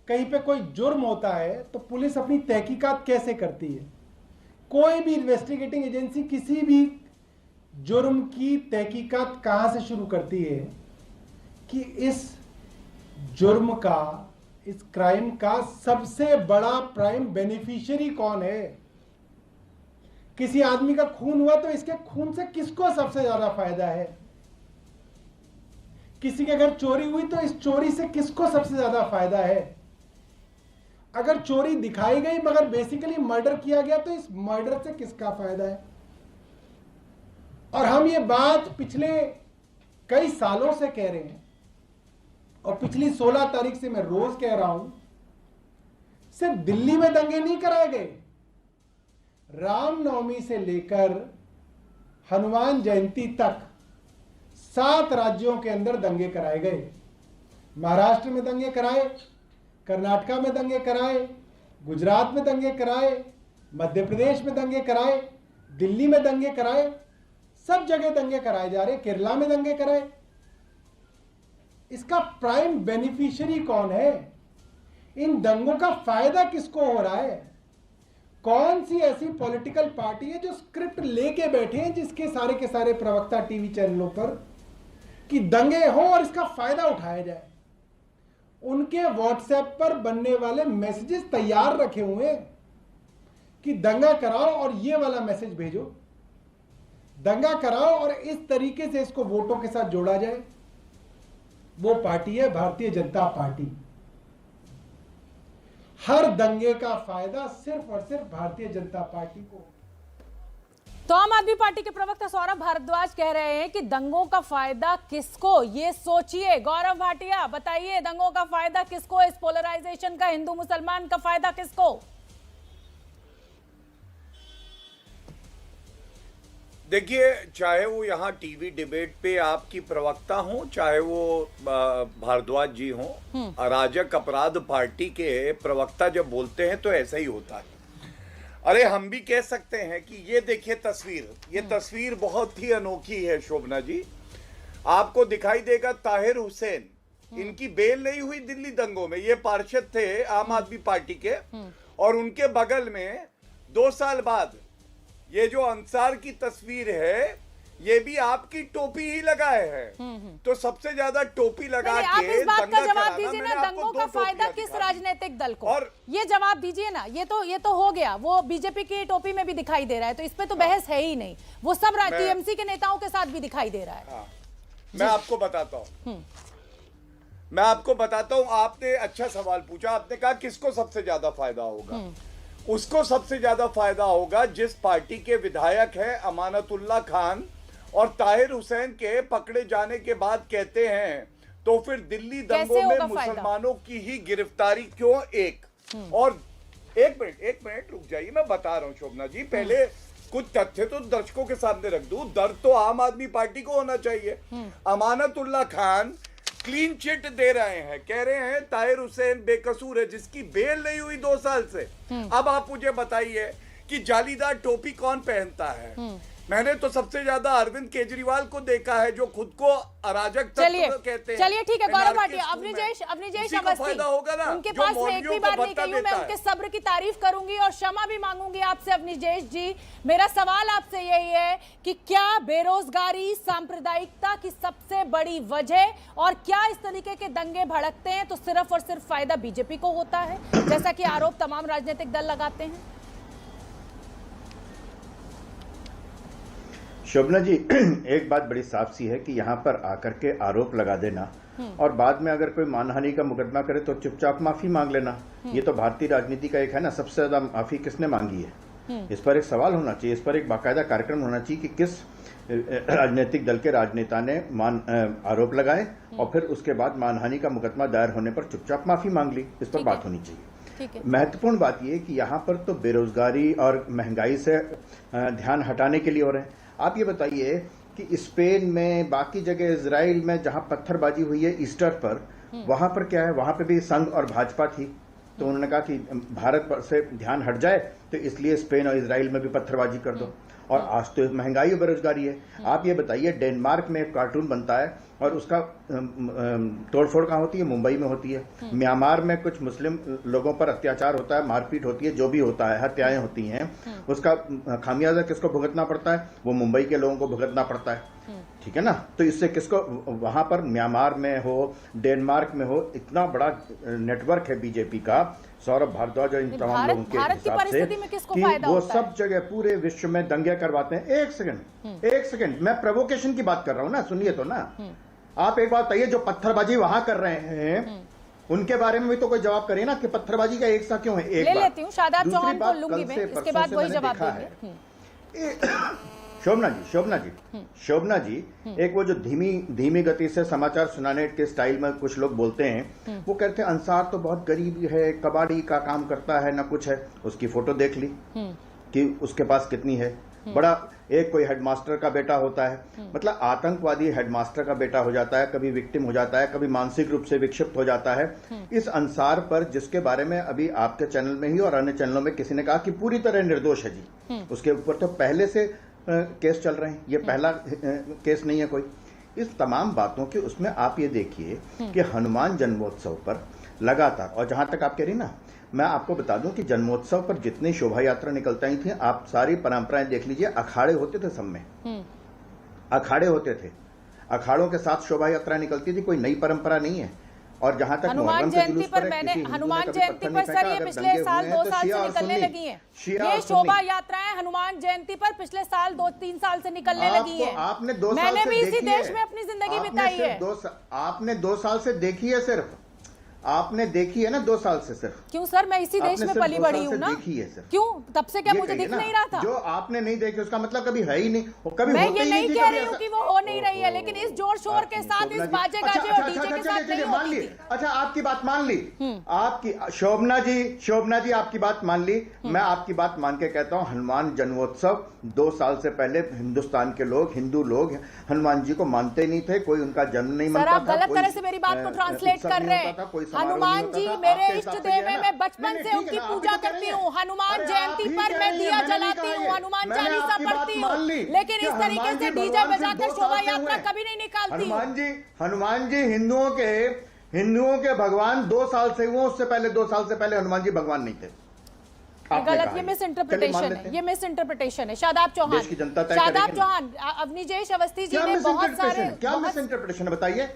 कहीं पे कोई जुर्म होता है तो पुलिस अपनी तहकीकात कैसे करती है? कोई भी इन्वेस्टिगेटिंग एजेंसी किसी भी जुर्म की तहकीकात कहां से शुरू करती है कि इस जुर्म का, इस क्राइम का सबसे बड़ा प्राइम बेनिफिशियरी कौन है? किसी आदमी का खून हुआ तो इसके खून से किसको सबसे ज्यादा फायदा है? किसी के घर चोरी हुई तो इस चोरी से किसको सबसे ज्यादा फायदा है? अगर चोरी दिखाई गई मगर बेसिकली मर्डर किया गया तो इस मर्डर से किसका फायदा है? और हम ये बात पिछले कई सालों से कह रहे हैं और पिछली 16 तारीख से मैं रोज कह रहा हूं, सिर्फ दिल्ली में दंगे नहीं कराए गए, रामनवमी से लेकर हनुमान जयंती तक 7 राज्यों के अंदर दंगे कराए गए। महाराष्ट्र में दंगे कराए, कर्नाटका में दंगे कराए, गुजरात में दंगे कराए, मध्य प्रदेश में दंगे कराए, दिल्ली में दंगे कराए, सब जगह दंगे कराए जा रहे, केरला में दंगे कराए। इसका प्राइम बेनिफिशियरी कौन है? इन दंगों का फायदा किसको हो रहा है? कौन सी ऐसी पॉलिटिकल पार्टी है जो स्क्रिप्ट लेके बैठे हैं जिसके सारे के सारे प्रवक्ता टीवी चैनलों पर कि दंगे हो और इसका फायदा उठाया जाए? उनके व्हाट्सएप पर बनने वाले मैसेजेस तैयार रखे हुए हैं कि दंगा कराओ और ये वाला मैसेज भेजो, दंगा कराओ और इस तरीके से इसको वोटों के साथ जोड़ा जाए। वो पार्टी है भारतीय जनता पार्टी। हर दंगे का फायदा सिर्फ और सिर्फ भारतीय जनता पार्टी को। तो आम आदमी पार्टी के प्रवक्ता सौरभ भारद्वाज कह रहे हैं कि दंगों का फायदा किसको, ये सोचिए। गौरव भाटिया बताइए, दंगों का फायदा किसको, इस पोलराइजेशन का, हिंदू मुसलमान का फायदा किसको? देखिए, चाहे वो यहाँ टीवी डिबेट पे आपकी प्रवक्ता हो, चाहे वो भारद्वाज जी हो, अराजक अपराध पार्टी के प्रवक्ता जब बोलते हैं तो ऐसा ही होता है। अरे हम भी कह सकते हैं कि ये देखिए तस्वीर, ये तस्वीर बहुत ही अनोखी है शोभना जी। आपको दिखाई देगा ताहिर हुसैन, इनकी बेल नहीं हुई दिल्ली दंगों में, ये पार्षद थे आम आदमी पार्टी के, और उनके बगल में 2 साल बाद ये जो अंसार की तस्वीर है, ये भी आपकी टोपी ही लगाए हैं। तो सबसे ज्यादा टोपी लगा के आप इस बात का जवाब दंगा दीजिए ना, कराना, दंगों का फायदा किस राजनीतिक दल को, और ये जवाब दीजिए ना। ये तो हो गया, वो बीजेपी की टोपी में भी दिखाई दे रहा है, तो इस पे तो बहस है ही नहीं। वो सब टीएमसी के नेताओं के साथ भी दिखाई दे रहा है। मैं आपको बताता हूँ, आपने अच्छा सवाल पूछा। आपने कहा किसको सबसे ज्यादा फायदा होगा। उसको सबसे ज्यादा फायदा होगा जिस पार्टी के विधायक है अमानतुल्लाह खान और ताहिर हुसैन के पकड़े जाने के बाद कहते हैं तो फिर दिल्ली दंगों में मुसलमानों की ही गिरफ्तारी क्यों। और एक मिनट रुक जाइए, मैं बता रहा हूं शोभना जी। पहले कुछ तथ्य तो दर्शकों के सामने रख दूं। दर्द तो आम आदमी पार्टी को होना चाहिए। अमानतुल्लाह खान क्लीन चिट दे रहे हैं, कह रहे हैं ताहिर हुसैन बेकसूर है, जिसकी बेल नहीं हुई 2 साल से। अब आप मुझे बताइए कि जालीदार टोपी कौन पहनता है। मैंने तो सबसे ज्यादा अरविंद केजरीवाल को देखा है, जो खुद को अराजक तत्व कहते हैं। चलिए ठीक है गौरव भाटिया, अवनीजेश अवस्थी, होगा ना, उनके पास मैं एक भी बात नहीं कही हूं, मैं उनके सब्र की तारीफ करूंगी और क्षमा भी मांगूंगी आपसे। अवनीजेश जी, मेरा सवाल आपसे यही है कि क्या बेरोजगारी सांप्रदायिकता की सबसे बड़ी वजह, और क्या इस तरीके के दंगे भड़कते हैं तो सिर्फ और सिर्फ फायदा बीजेपी को होता है, जैसा कि आरोप तमाम राजनीतिक दल लगाते हैं? शोभना जी, एक बात बड़ी साफ सी है कि यहाँ पर आकर के आरोप लगा देना और बाद में अगर कोई मानहानि का मुकदमा करे तो चुपचाप माफी मांग लेना, ये तो भारतीय राजनीति का एक है ना। सबसे ज्यादा माफी किसने मांगी है, इस पर एक सवाल होना चाहिए, इस पर एक बाकायदा कार्यक्रम होना चाहिए कि किस राजनीतिक दल के राजनेता ने आरोप लगाए और फिर उसके बाद मानहानि का मुकदमा दायर होने पर चुपचाप माफी मांग ली। इस पर बात होनी चाहिए। महत्वपूर्ण बात यह कि यहाँ पर तो बेरोजगारी और महंगाई से ध्यान हटाने के लिए हो रहे हैं। आप ये बताइए कि स्पेन में, बाकी जगह इजराइल में जहां पत्थरबाजी हुई है ईस्टर पर, वहां पर क्या है, वहां पर भी संघ और भाजपा थी, तो उन्होंने कहा कि भारत पर से ध्यान हट जाए तो इसलिए स्पेन और इजराइल में भी पत्थरबाजी कर दो। और आज तो महंगाई और बेरोजगारी है। आप ये बताइए, डेनमार्क में एक कार्टून बनता है और उसका तोड़फोड़ कहाँ होती है, मुंबई में होती है। म्यांमार में कुछ मुस्लिम लोगों पर अत्याचार होता है, मारपीट होती है, जो भी होता है, हत्याएं होती हैं, उसका खामियाजा किसको भुगतना पड़ता है, वो मुंबई के लोगों को भुगतना पड़ता है। ठीक है ना। तो इससे किसको, वहां पर म्यांमार में हो, डेनमार्क में हो, इतना बड़ा नेटवर्क है बीजेपी का, सौरभ भारद्वाज और इन तमाम लोगों के हिसाब से कि वो सब जगह पूरे विश्व में दंगे करवाते हैं। एक सेकंड, मैं प्रोवोकेशन की बात कर रहा हूं ना, सुनिए तो ना। आप एक बात बताइए, जो पत्थरबाजी वहां कर रहे हैं उनके बारे में भी तो कोई जवाब करिए ना कि पत्थरबाजी का एक सा क्यों है। एक ले लेती हूं, शादाब चौहान को लूंगी मैं, इसके बाद वही जवाब देंगे। शोभना जी, एक वो जो धीमी गति से समाचार सुनाने के स्टाइल में कुछ लोग बोलते हैं, वो कहते हैं अंसार तो बहुत गरीब है, कबाड़ी का काम करता है, ना कुछ है। उसकी फोटो देख ली कि उसके पास कितनी है। बड़ा एक कोई हेडमास्टर का बेटा होता है, मतलब आतंकवादी हेडमास्टर का बेटा हो जाता है, कभी विक्टिम हो जाता है, कभी मानसिक रूप से विक्षिप्त हो जाता है। इस अंसार पर, जिसके बारे में अभी आपके चैनल में ही और अन्य चैनलों में किसी ने कहा कि पूरी तरह निर्दोष है जी, उसके ऊपर तो पहले से केस चल रहे हैं, ये पहला केस नहीं है कोई। इस तमाम बातों के उसमें आप ये देखिए कि हनुमान जन्मोत्सव पर लगातार, और जहां तक आप कह रही ना, मैं आपको बता दूं कि जन्मोत्सव पर जितनी शोभा यात्रा निकलती थी, आप सारी परंपराएं देख लीजिए, अखाड़े होते थे सब में, अखाड़े होते थे, अखाड़ों के साथ शोभा यात्रा निकलती थी, कोई नई परंपरा नहीं है। और जहां तक हनुमान जयंती पर, मैंने हनुमान जयंती पर सर, ये पिछले साल 2 साल से निकलने लगी हैं, ये शोभा यात्राएं हनुमान जयंती पर पिछले साल 2-3 साल से निकलने लगी हैं। आपने 2 साल मैंने भी इसी देश में अपनी जिंदगी बिताई है। आपने 2 साल से देखी है सिर्फ, आपने देखी है ना 2 साल से सिर्फ। क्यों सर, मैं इसी देश में पली बड़ी हूँ ना। देखी है सर। क्यों, तब से क्या मुझे दिख नहीं रहा था? जो आपने नहीं देखी उसका मतलब कभी है ही नहीं, वो कभी मैं होते ये ही नहीं थी, कह कभी रही हूँ ऐसा- कि वो हो नहीं रही है, लेकिन इस जोर शोर के साथ, इस बाजे गाजे और डीजे के साथ नहीं मान होती ली। थी। अच्छा, आपकी बात मान ली, आपकी शोभना जी आपकी बात मान ली। मैं आपकी बात मान के कहता हूँ, हनुमान जन्मोत्सव 2 साल से पहले हिंदुस्तान के लोग, हिंदू लोग हनुमान जी को मानते नहीं थे, कोई उनका जन्म नहीं मनता था। सर, आप गलत तरह से मेरी बात को ट्रांसलेट कर रहे हैं। हनुमान जी मेरे इष्ट देव है, मैं बचपन से उनकी पूजा करती हूँ। हनुमान जयंती पर मैं दिया जलाती हूँ, हनुमान चालीसा पढ़ती हूँ, लेकिन इस तरीके से डीजे बजाकर शोभा यात्रा कभी नहीं निकालती हूँ। हनुमान जी हिंदुओं के भगवान 2 साल से हुए, उससे पहले 2 साल से पहले हनुमान जी भगवान नहीं थे। गलत, ये मिस इंटरप्रिटेशन है, ये मिस इंटरप्रिटेशन है। शादाब चौहान, शादाब चौहान, अवनीजेश अवस्थी जी ने बहुत सारे, क्या मिस इंटरप्रिटेशन है बताइए?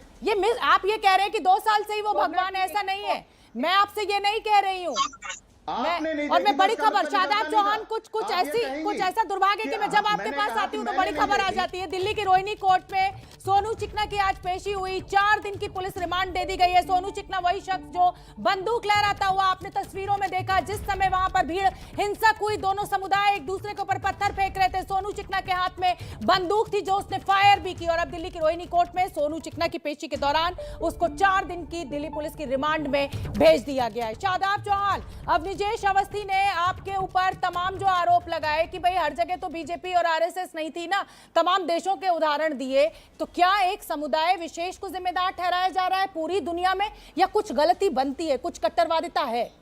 आप ये कह रहे हैं कि 2 साल से ही वो भगवान, ऐसा नहीं है। मैं आपसे ये नहीं कह रही हूँ। और मैं बड़ी खबर, शादाब चौहान, कुछ ऐसा दुर्भाग्य कि मैं जब आपके पास आती हूँ तो बड़ी खबर आ जाती है। दिल्ली की रोहिणी कोर्ट में सोनू चिकना की आज पेशी हुई। 4 दिन की पुलिस रिमांड दे दी गई है। सोनू चिकना वही शख्स जो बंदूक लहराता हुआ आपने तस्वीरों में देखा, जिस समय वहां पर भीड़ हिंसक हुई, दोनों समुदाय एक दूसरे के ऊपर पत्थर फेंक रहे थे। सोनू चिकना के हाथ में बंदूक थी जो उसने फायर भी की, और अब दिल्ली की रोहिणी कोर्ट में सोनू चिकना की पेशी के दौरान उसको 4 दिन की दिल्ली पुलिस की रिमांड में भेज दिया गया है। शादाब चौहान, अवनीजेश अवस्थी ने आपके ऊपर तमाम जो आरोप लगाए कि भाई हर जगह तो बीजेपी और आरएसएस नहीं थी ना, तमाम देशों के उदाहरण दिए, तो क्या एक समुदाय विशेष को जिम्मेदार ठहराया जा रहा है पूरी दुनिया में, या कुछ गलती बनती है, कुछ कट्टरवादिता है?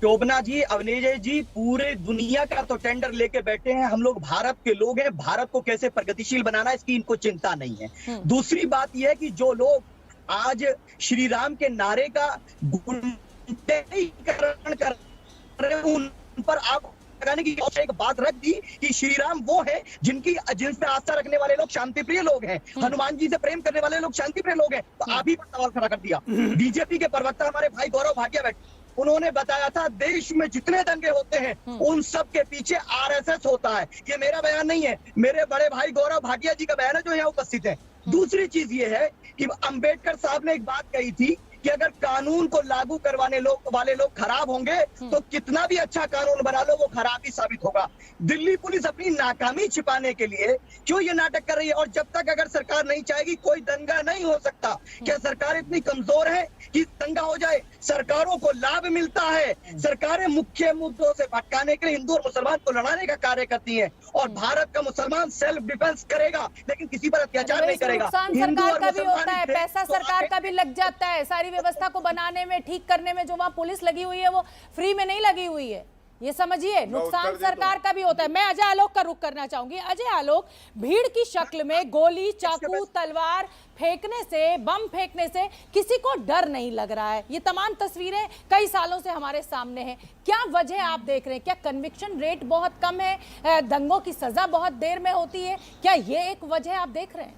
शोभना जी, अवनीजय जी, पूरे दुनिया का तो टेंडर लेके बैठे हैं। हम लोग भारत के लोग हैं, भारत को कैसे प्रगतिशील बनाना इसकी इनको चिंता नहीं है। दूसरी बात यह है कि जो लोग आज श्री राम के नारे का गुंडीकरण कर रहे हैं, उन पर आप लगाने की एक बात रख दी कि श्री राम वो है जिनसे आस्था रखने वाले लोग शांतिप्रिय लोग हैं, हनुमान जी से प्रेम करने वाले लोग शांतिप्रिय लोग हैं, तो आप ही पर सवाल खड़ा कर दिया। बीजेपी के प्रवक्ता हमारे भाई गौरव भाटिया बैठे, उन्होंने बताया था देश में जितने दंगे होते हैं उन सब के पीछे आरएसएस होता है। ये मेरा बयान नहीं है, मेरे बड़े भाई गौरव भाटिया जी का बयान है जो यहाँ उपस्थित है। दूसरी चीज ये है कि अंबेडकर साहब ने एक बात कही थी कि अगर कानून को लागू करवाने वाले लोग खराब होंगे तो कितना भी अच्छा कानून बना लो वो खराब ही साबित होगा। दिल्ली पुलिस अपनी नाकामी छिपाने के लिए क्यों ये नाटक कर रही है? और जब तक अगर सरकार नहीं चाहेगी कोई दंगा नहीं हो सकता। क्या सरकार इतनी कमजोर है कि दंगा हो जाए? सरकारों को लाभ मिलता है, सरकारें मुख्य मुद्दों से भटकाने के लिए हिंदू और मुसलमान को लड़ाने का कार्य करती है, और भारत का मुसलमान सेल्फ डिफेंस करेगा लेकिन किसी पर अत्याचार नहीं करेगा। सरकार का भी होता है, पैसा सरकार का भी लग जाता है, सारी व्यवस्था को बनाने में, ठीक करने में जो वहां पुलिस लगी हुई है वो फ्री में नहीं लगी हुई है, ये समझिए। नुकसान सरकार का भी होता है। मैं अजय आलोक का रुख करना चाहूंगी। अजय आलोक, भीड़ की शक्ल में गोली, चाकू, तलवार फेंकने से, बम फेंकने से किसी को डर नहीं लग रहा है। ये तमाम तस्वीरें कई सालों से हमारे सामने हैं। क्या वजह आप देख रहे हैं? क्या कन्विक्शन रेट बहुत कम है, दंगों की सजा बहुत देर में होती है? क्या ये एक वजह आप देख रहे हैं?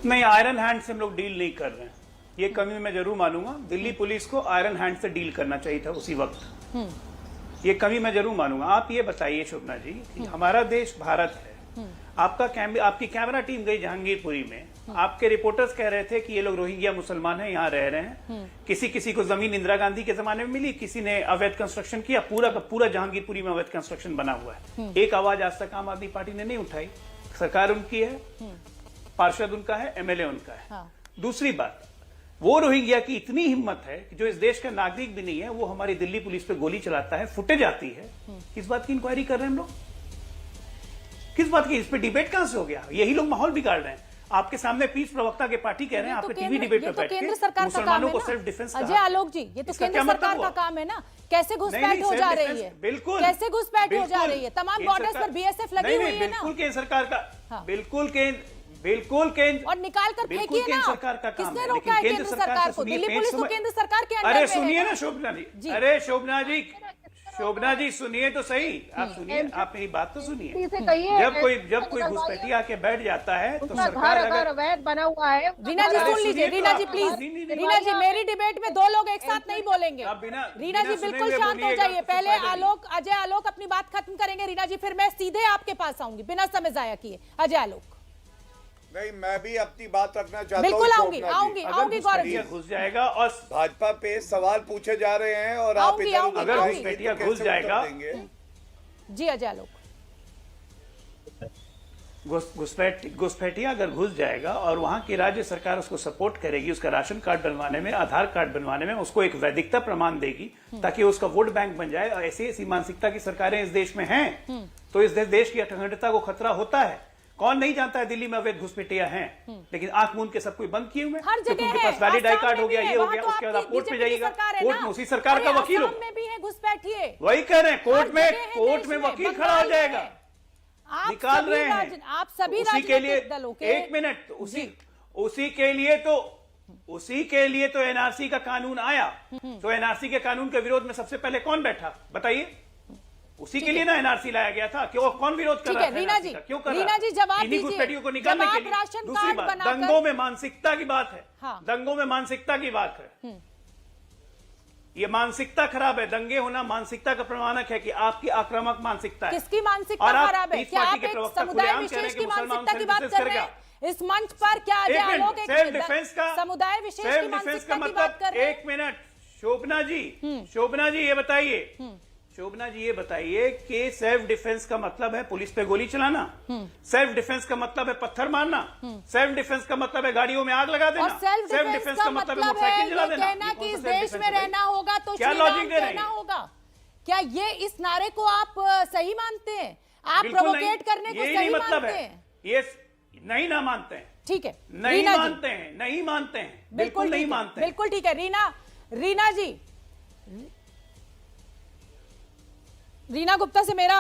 नहीं, आयरन हैंड से हम लोग डील नहीं कर रहे हैं, ये कमी मैं जरूर मानूंगा। दिल्ली पुलिस को आयरन हैंड से डील करना चाहिए था उसी वक्त, ये कमी मैं जरूर मानूंगा। आप ये बताइए शोभना जी कि हमारा देश भारत है, आपकी कैमरा टीम गई जहांगीरपुरी में, आपके रिपोर्टर्स कह रहे थे कि ये लोग रोहिंग्या मुसलमान हैं, यहाँ रह रहे हैं, किसी को जमीन इंदिरा गांधी के जमाने में मिली, किसी ने अवैध कंस्ट्रक्शन किया, पूरा का पूरा जहांगीरपुरी में अवैध कंस्ट्रक्शन बना हुआ है। एक आवाज आज तक आम आदमी पार्टी ने नहीं उठाई। सरकार उनकी है, पार्षद उनका है, एमएलए उनका है। दूसरी बात, वो रोहिंग्या की इतनी हिम्मत है कि जो इस देश का नागरिक भी नहीं है वो हमारी दिल्ली पुलिस पे गोली चलाता है, फुटेज आती है। किस बात की इंक्वायरी कर रहे हैं हम लोग? किस बात की? इस पे डिबेट कहां से हो गया? यही लोग माहौल बिगाड़ रहे हैं। आपके सामने पीस प्रवक्ता के पार्टी कह रहे हैं, आपके टीवी डिबेट पे बैठ के मुसलमानों को सेल्फ डिफेंस कहा। अजय आलोक जी, ये तो केंद्र सरकार का काम है ना, कैसे घुसपैठ हो जा रही है? बिल्कुल, कैसे घुसपैठ हो जा रही है? तमाम बॉर्डर्स पर बीएसएफ लगी हुई है ना। बिल्कुल केंद्र सरकार का, बिल्कुल केंद्र, और निकाल कर फेंकिए ना। सरकार का काम किसने है, रोका है केंद्र सरकार को? दिल्ली पुलिस तो केंद्र सरकार के अंडर में है। अरे सुनिए ना शोभना जी, अरे शोभना जी शोभना जी सुनिए तो सही, आप सुनिए, आप मेरी बात तो सुनिए। इसे कहिए, जब कोई घुसपैठिया आके बैठ जाता है तो उसका सरकार घर अगर अवैध बना हुआ है। रीना जी सुन लीजिए, रीना जी प्लीज, रीना जी मेरी डिबेट में दो लोग एक साथ नहीं बोलेंगे। रीना जी बिल्कुल शांत हो जाइए। पहले आलोक, अजय आलोक अपनी बात खत्म करेंगे रीना जी, फिर मैं सीधे आपके पास आऊंगी बिना समय जाया किए। अजय आलोक। नहीं, मैं भी अपनी बात रखना चाहता हूँ। बिल्कुल आऊंगी गौरव जी। घुस जाएगा और भाजपा पे सवाल पूछे जा रहे हैं और आप इधर अगर घुसपैठिया घुस जाएगा जी अजय आलोक, घुसपैठिया अगर घुस जाएगा और वहां की राज्य सरकार उसको सपोर्ट करेगी, उसका राशन कार्ड बनवाने में, आधार कार्ड बनवाने में, उसको एक वैधिकता प्रमाण देगी ताकि उसका वोट बैंक बन जाए। और ऐसी मानसिकता की सरकारें इस देश में हैं तो इस देश की अखंडता को खतरा होता है। कौन नहीं जानता है दिल्ली में अवैध घुसपैठिया हैं, लेकिन आंख मूंद के सब कोई बंद किए हुए हैं। क्योंकि उनके पास वैलिड आई कार्ड हो गया, ये हो गया, उसके बाद आप कोर्ट में जाइएगा, कोर्ट में उसी सरकार का वकील हो, वही कह रहे हैं, कोर्ट में वकील खड़ा हो जाएगा, निकाल रहे हैं आप सभी उसी के लिए। दलों के एक मिनट, उसी के लिए तो एनआरसी का कानून आया। तो एनआरसी के कानून के विरोध में सबसे पहले कौन बैठा बताइए? उसी के लिए ना एनआरसी लाया गया था। क्यों, कौन विरोध कर रहा है? रीना जी, क्यों कर रीना जी जवाब दीजिए। घुसपैठियों को निकालने के लिए। दूसरी बात, दंगों में मानसिकता की बात है। दंगों में मानसिकता की बात है। ये मानसिकता खराब है। दंगे होना मानसिकता का प्रमाणक है कि आपकी आक्रामक मानसिकता है। किसकी मानसिकता खराब है? क्या आप एक समुदाय विशेष की मानसिकता की बात कर रहे हैं इस मंच पर? क्या अजय आलोक सेल्फ डिफेंस का समुदाय विशेष की मानसिकता की बात कर रहे हैं? एक मिनट शोभना जी ये बताइए कि सेल्फ डिफेंस का मतलब है पुलिस पे गोली चलाना? सेल्फ डिफेंस का मतलब है पत्थर मारना? सेल्फ डिफेंस का मतलब है गाड़ियों में आग लगा देना? सेल्फ डिफेंस का मतलब है मोटरसाइकिल जला देना? कहना कि इस देश में रहना होगा तो क्या लॉजिक दे रहे हैं? होगा क्या ये इस नारे को आप सही मानते हैं? आप प्रोवोकेट करने को सही मानते हैं? ये नहीं ना मानते हैं। ठीक है, नहीं मानते हैं, बिल्कुल नहीं मानते। बिल्कुल ठीक है। रीना जी, रीना गुप्ता से मेरा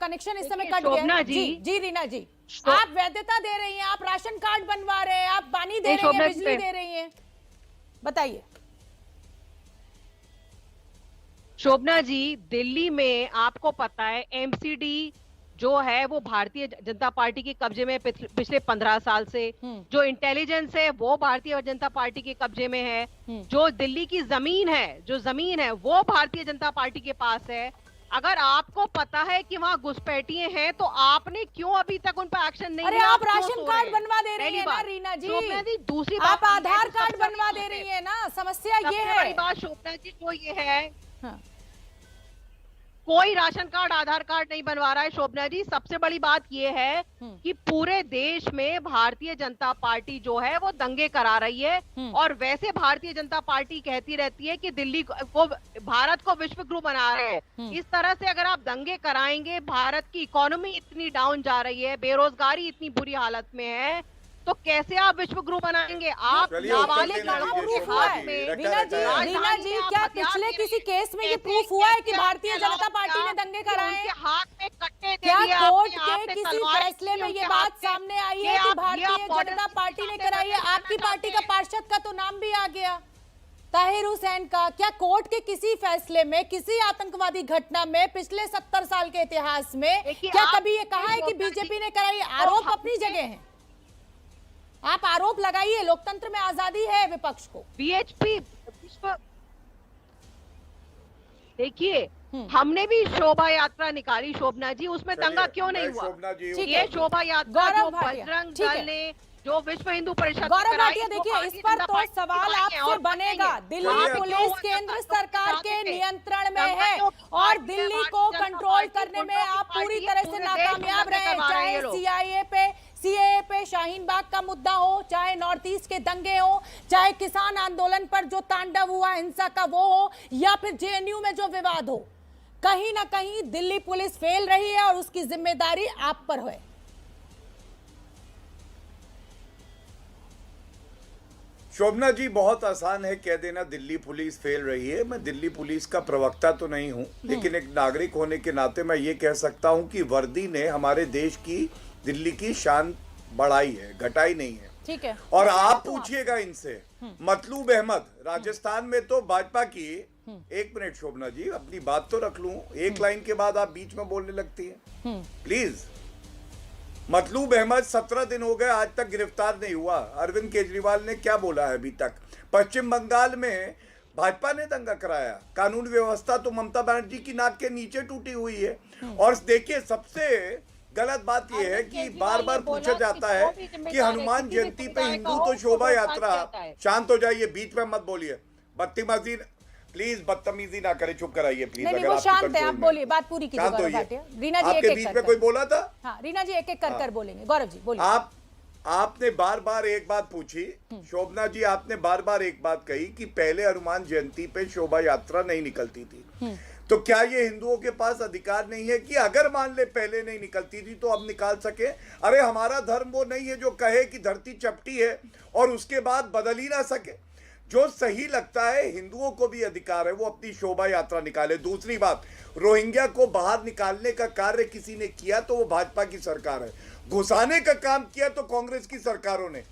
कनेक्शन इस समय कट गया है। जी रीना जी, आप वैधता दे रही हैं, आप राशन कार्ड बनवा रहे हैं, आप पानी दे रही हैं, बिजली दे रही हैं, बताइए। शोभना जी, दिल्ली में आपको पता है एमसीडी जो है वो भारतीय जनता पार्टी के कब्जे में पिछले 15 साल से। जो इंटेलिजेंस है वो भारतीय जनता पार्टी के कब्जे में है। जो दिल्ली की जमीन है वो भारतीय जनता पार्टी के पास है। अगर आपको पता है कि वहाँ घुसपैठिए हैं तो आपने क्यों अभी तक उन पर एक्शन नहीं लिया? आप राशन कार्ड बनवा दे रही है ना रीना जी? दूसरी आप आधार कार्ड बनवा दे रही है ना? समस्या ये है। बड़ी बात शोभना जी जो ये है, कोई राशन कार्ड आधार कार्ड नहीं बनवा रहा है। शोभना जी, सबसे बड़ी बात ये है कि पूरे देश में भारतीय जनता पार्टी जो है वो दंगे करा रही है। और वैसे भारतीय जनता पार्टी कहती रहती है कि दिल्ली को, भारत को विश्व गुरु बना रहे हैं। इस तरह से अगर आप दंगे कराएंगे, भारत की इकोनॉमी इतनी डाउन जा रही है, बेरोजगारी इतनी बुरी हालत में है, तो कैसे आप विश्व गुरु बनाएंगे? आप नाबालिग लड़कों के हाथ में। रीना जी, क्या पिछले किसी केस में ये प्रूफ हुआ है कि भारतीय जनता पार्टी ने दंगे कराए हैं? हाथ में कट्टे क्या कोर्ट के किसी फैसले में ये बात सामने आई है कि भारतीय जनता पार्टी ने कराई है? आपकी पार्टी का पार्षद का तो नाम भी आ गया, ताहिर हुसैन का। क्या कोर्ट के किसी फैसले में, किसी आतंकवादी घटना में पिछले 70 साल के इतिहास में क्या कभी ये कहा है कि बीजेपी ने कराई? आरोप अपनी जगह है, आप आरोप लगाइए, लोकतंत्र में आजादी है विपक्ष को। बीएचपी देखिए, हमने भी शोभा यात्रा निकाली शोभना जी, उसमें दंगा क्यों नहीं हुआ? ये शोभा यात्रा जो बजरंग दल ने, जो विश्व हिंदू परिषद, गौरव भाटिया, देखिए इस पर तो सवाल आपसे बनेगा। दिल्ली पुलिस केंद्र सरकार के नियंत्रण में है और दिल्ली को कंट्रोल करने में आप पूरी तरह से नाकामयाब रहे। चाहे सीएए पे शाहीन बाग का मुद्दा हो, चाहे नॉर्थ ईस्ट के दंगे हो, चाहे किसान आंदोलन पर जो तांडव हुआ हिंसा का वो हो, या फिर जेएनयू में जो विवाद हो, कहीं ना कहीं दिल्ली पुलिस फेल रही है और उसकी जिम्मेदारी आप पर है। शोभना जी, बहुत आसान है कह देना दिल्ली पुलिस फेल रही है। मैं दिल्ली पुलिस का प्रवक्ता तो नहीं हूं, लेकिन एक नागरिक होने के नाते मैं ये कह सकता हूं कि वर्दी ने हमारे देश की, दिल्ली की शान बढ़ाई है, घटाई नहीं है। ठीक है। और आप पूछिएगा इनसे, मतलूब अहमद राजस्थान में तो भाजपा की एक मिनट शोभना जी, अपनी बात तो रख लूं। एक लाइन के बाद आप बीच में बोलने लगती हैं, प्लीज। मतलूब अहमद 17 दिन हो गए, आज तक गिरफ्तार नहीं हुआ। अरविंद केजरीवाल ने क्या बोला है अभी तक? पश्चिम बंगाल में भाजपा ने दंगा कराया, कानून व्यवस्था तो ममता बनर्जी की नाक के नीचे टूटी हुई है। और देखिए, सबसे गलत बात यह है कि बार बार पूछा जाता है कि हनुमान जयंती पे हिंदू तो शोभा यात्रा। शांत हो जाइए, बीच में मत बोलिए, बदतमीजी प्लीज, बदतमीजी ना करे, चुप कराइए प्लीज। नहीं, वो शांत है, आप बोलिए, बात पूरी कीजिए गौरव भाटिया। रीना जी आपके बीच में कोई बोला था? हाँ, रीना जी एक एक कर बोलेंगे। गौरव जी बोलिए। आपने बार बार एक बात पूछी, शोभना जी, आपने बार बार एक बात कही कि पहले हनुमान जयंती पे शोभा यात्रा नहीं निकलती थी। तो क्या ये हिंदुओं के पास अधिकार नहीं है कि अगर मान ले पहले नहीं निकलती थी तो अब निकाल सके? अरे हमारा धर्म वो नहीं है जो कहे कि धरती चपटी है और उसके बाद बदल ही ना सके। जो सही लगता है, हिंदुओं को भी अधिकार है वो अपनी शोभा यात्रा निकाले। दूसरी बात, रोहिंग्या को बाहर निकालने का कार्य किसी ने किया तो वो भाजपा की सरकार है, घुसाने का काम किया तो कांग्रेस की सरकारों ने।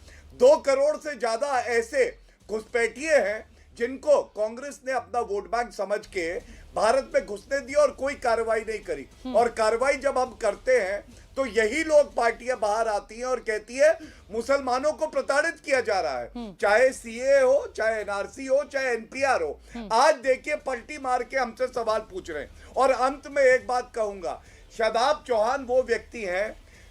2 करोड़ से ज्यादा ऐसे घुसपैठिए हैं जिनको कांग्रेस ने अपना वोट बैंक समझ के भारत में घुसने दिया और कोई कार्रवाई नहीं करी। और कार्रवाई जब हम करते हैं तो यही लोग, पार्टियां बाहर आती हैं और कहती है मुसलमानों को प्रताड़ित किया जा रहा है, चाहे सीए हो, चाहे एनआरसी हो, चाहे एनपीआर हो। आज देखिए, पलटी मार के हमसे सवाल पूछ रहे हैं। और अंत में एक बात कहूंगा, शादाब चौहान वो व्यक्ति हैं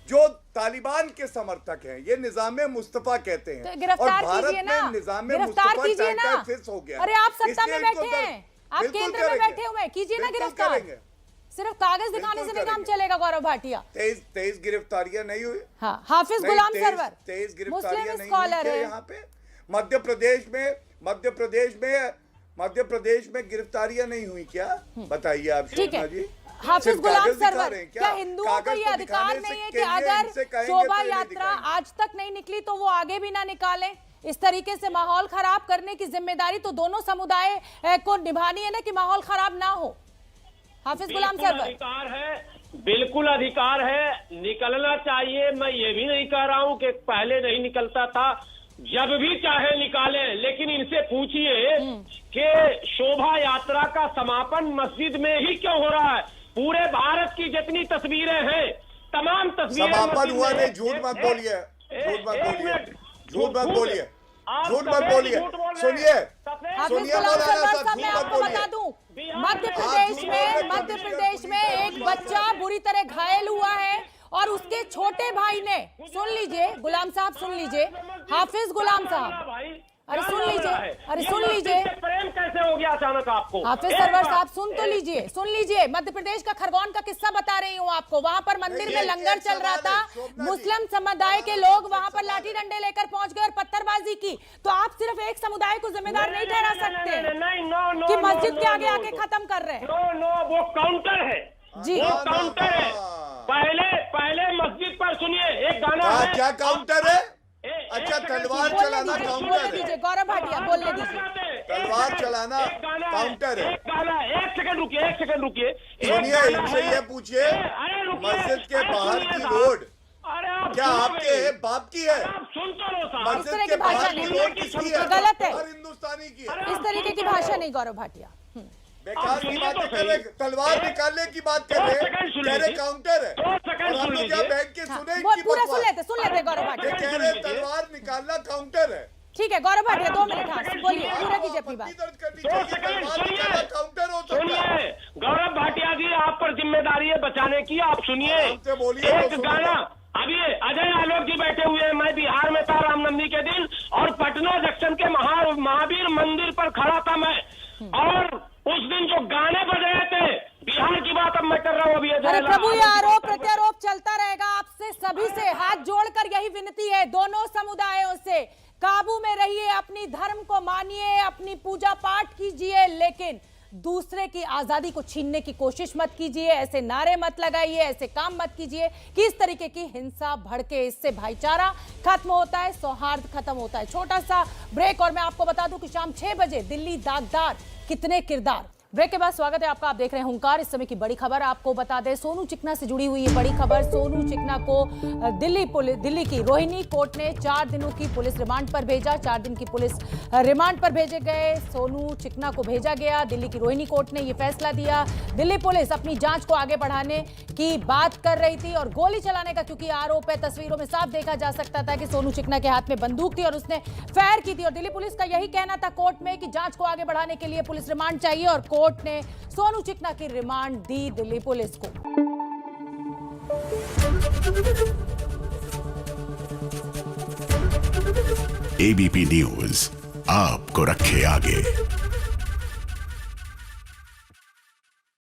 जो तालिबान के समर्थक हैं, ये निजामे मुस्तफा कहते हैं। तो गिरफ्तार कीजिए ना, गिरफ्तार कीजिए ना। फिक्स हो गया। अरे आप सत्ता में बैठे हैं, आप केंद्र में बैठे हुए हैं, कीजिए ना गिरफ्तार। सिर्फ कागज दिखाने से नहीं काम चलेगा गौरव भाटिया। 23 गिरफ्तारियां नहीं हुई। हाँ, हाफिज गुलाम सरवर 23 गिरफ्तारियां नहीं स्कॉलर हुई है यहाँ पे। मध्य प्रदेश में गिरफ्तारियां नहीं हुई क्या? बताइए आप शोभना जी। हाफिज गुलाम सरवर, क्या हिंदुओं को ये अधिकार नहीं है कि अगर शोभा यात्रा आज तक नहीं निकली तो वो आगे भी ना निकालें? इस तरीके से माहौल खराब करने की जिम्मेदारी तो दोनों समुदाय को निभानी है ना, कि माहौल खराब ना हो। हाफिज गुलाम सरवर, अधिकार है, बिल्कुल अधिकार है, निकलना चाहिए। मैं ये भी नहीं कह रहा हूं कि पहले नहीं निकलता था, जब भी चाहे निकाले। लेकिन इनसे पूछिए कि शोभा यात्रा का समापन मस्जिद में ही क्यों हो रहा है? पूरे भारत की जितनी तस्वीरें हैं, तमाम तस्वीरें समापन हुआ नहीं। झूठ मत बोलिए, झूठ मत बोलिए, झूठ मत बोलिए, झूठ मत बोलिए। सुनिए, बता दूं, मध्य प्रदेश में एक बच्चा बुरी तरह घायल हुआ है और उसके छोटे भाई ने, सुन लीजिए गुलाम साहब, सुन लीजिए, हाफिज गुलाम साहब, अरे सुन लीजिए, प्रेम कैसे हो गया अचानक आपको? हाफिज सरवर साहब सुन लीजिए, मध्य प्रदेश का खरगोन का किस्सा बता रही हूँ आपको। वहाँ पर मंदिर में लंगर चल रहा था, मुस्लिम समुदाय के लोग वहाँ पर लाठी डंडे लेकर पहुंच गए और पत्थरबाजी की। तो आप सिर्फ एक समुदाय को जिम्मेदार नहीं ठहरा सकते कि मस्जिद के आगे आके खत्म कर रहे हैं। नो, वो काउंटर है जी, वो काउंटर है। पहले मस्जिद पर सुनिए, एक गाना है। क्या काउंटर है? अच्छा, तलवार चलाना काउंटर है। गौरव भाटिया बोलने दीजिए। तलवार चलाना काउंटर है। एक सेकंड रुकिए। सुनिए, इनसे ये पूछिए, मस्जिद के बाहर की रोड क्या आपके बाप की है? सुन तो लो साहब, मस्जिद के बाहर की रोड किसकी है? गलत है, हर हिंदुस्तानी की है। इस तरीके की भाषा नहीं गौरव भाटिया। बेकार की बातें कर रहे, तलवार निकालने की बात कर रहे, कह रहे काउंटर है। और हम लोग यहाँ बैठ के सुने पूरा सुन लेते गौरव भाटिया। कह रहे तलवार निकालना काउंटर है। ठीक है गौरव भाटिया, 2 मिनट, हाँ बोलिए, पूरा कीजिए अपनी बात। सुनिए गौरव भाटिया जी, आप पर जिम्मेदारी है बचाने की, आप सुनिए। एक गाना, अभी अजय आलोक जी बैठे हुए हैं, मैं बिहार में था रामनवमी के दिन और पटना जंक्शन के महावीर मंदिर पर खड़ा था मैं, और उस दिन जो गाने बज रहे थे, बिहार की बात अब मैं कर रहा हूँ। अभी अरे प्रभु, ये आरोप प्रत्यारोप चलता रहेगा। आपसे सभी से हाथ जोड़कर यही विनती है, दोनों समुदायों से काबू में रहिए, अपनी धर्म को मानिए, अपनी पूजा पाठ कीजिए, लेकिन दूसरे की आजादी को छीनने की कोशिश मत कीजिए, ऐसे नारे मत लगाइए, ऐसे काम मत कीजिए कि इस तरीके की हिंसा भड़के। इससे भाईचारा खत्म होता है, सौहार्द खत्म होता है। छोटा सा ब्रेक और मैं आपको बता दूं कि शाम 6 बजे दिल्ली दागदार कितने किरदार ब्रेक के बाद स्वागत है आपका। आप देख रहे हैं हुंकार। इस समय की बड़ी खबर आपको बता दें, सोनू चिकना से जुड़ी हुई ये बड़ी खबर। सोनू चिकना को दिल्ली की रोहिणी कोर्ट ने 4 दिनों की पुलिस रिमांड पर भेजा। 4 दिन की पुलिस रिमांड पर भेजे गए सोनू चिकना को भेजा गया। दिल्ली की रोहिणी कोर्ट ने यह फैसला दिया। दिल्ली पुलिस अपनी जांच को आगे बढ़ाने की बात कर रही थी और गोली चलाने का क्योंकि आरोप है। तस्वीरों में साफ देखा जा सकता था कि सोनू चिकना के हाथ में बंदूक थी और उसने फायर की थी और दिल्ली पुलिस का यही कहना था कोर्ट में कि जांच को आगे बढ़ाने के लिए पुलिस रिमांड चाहिए और कोर्ट ने सोनू चिकना की रिमांड दी दिल्ली पुलिस को। एबीपी न्यूज आपको रखे आगे।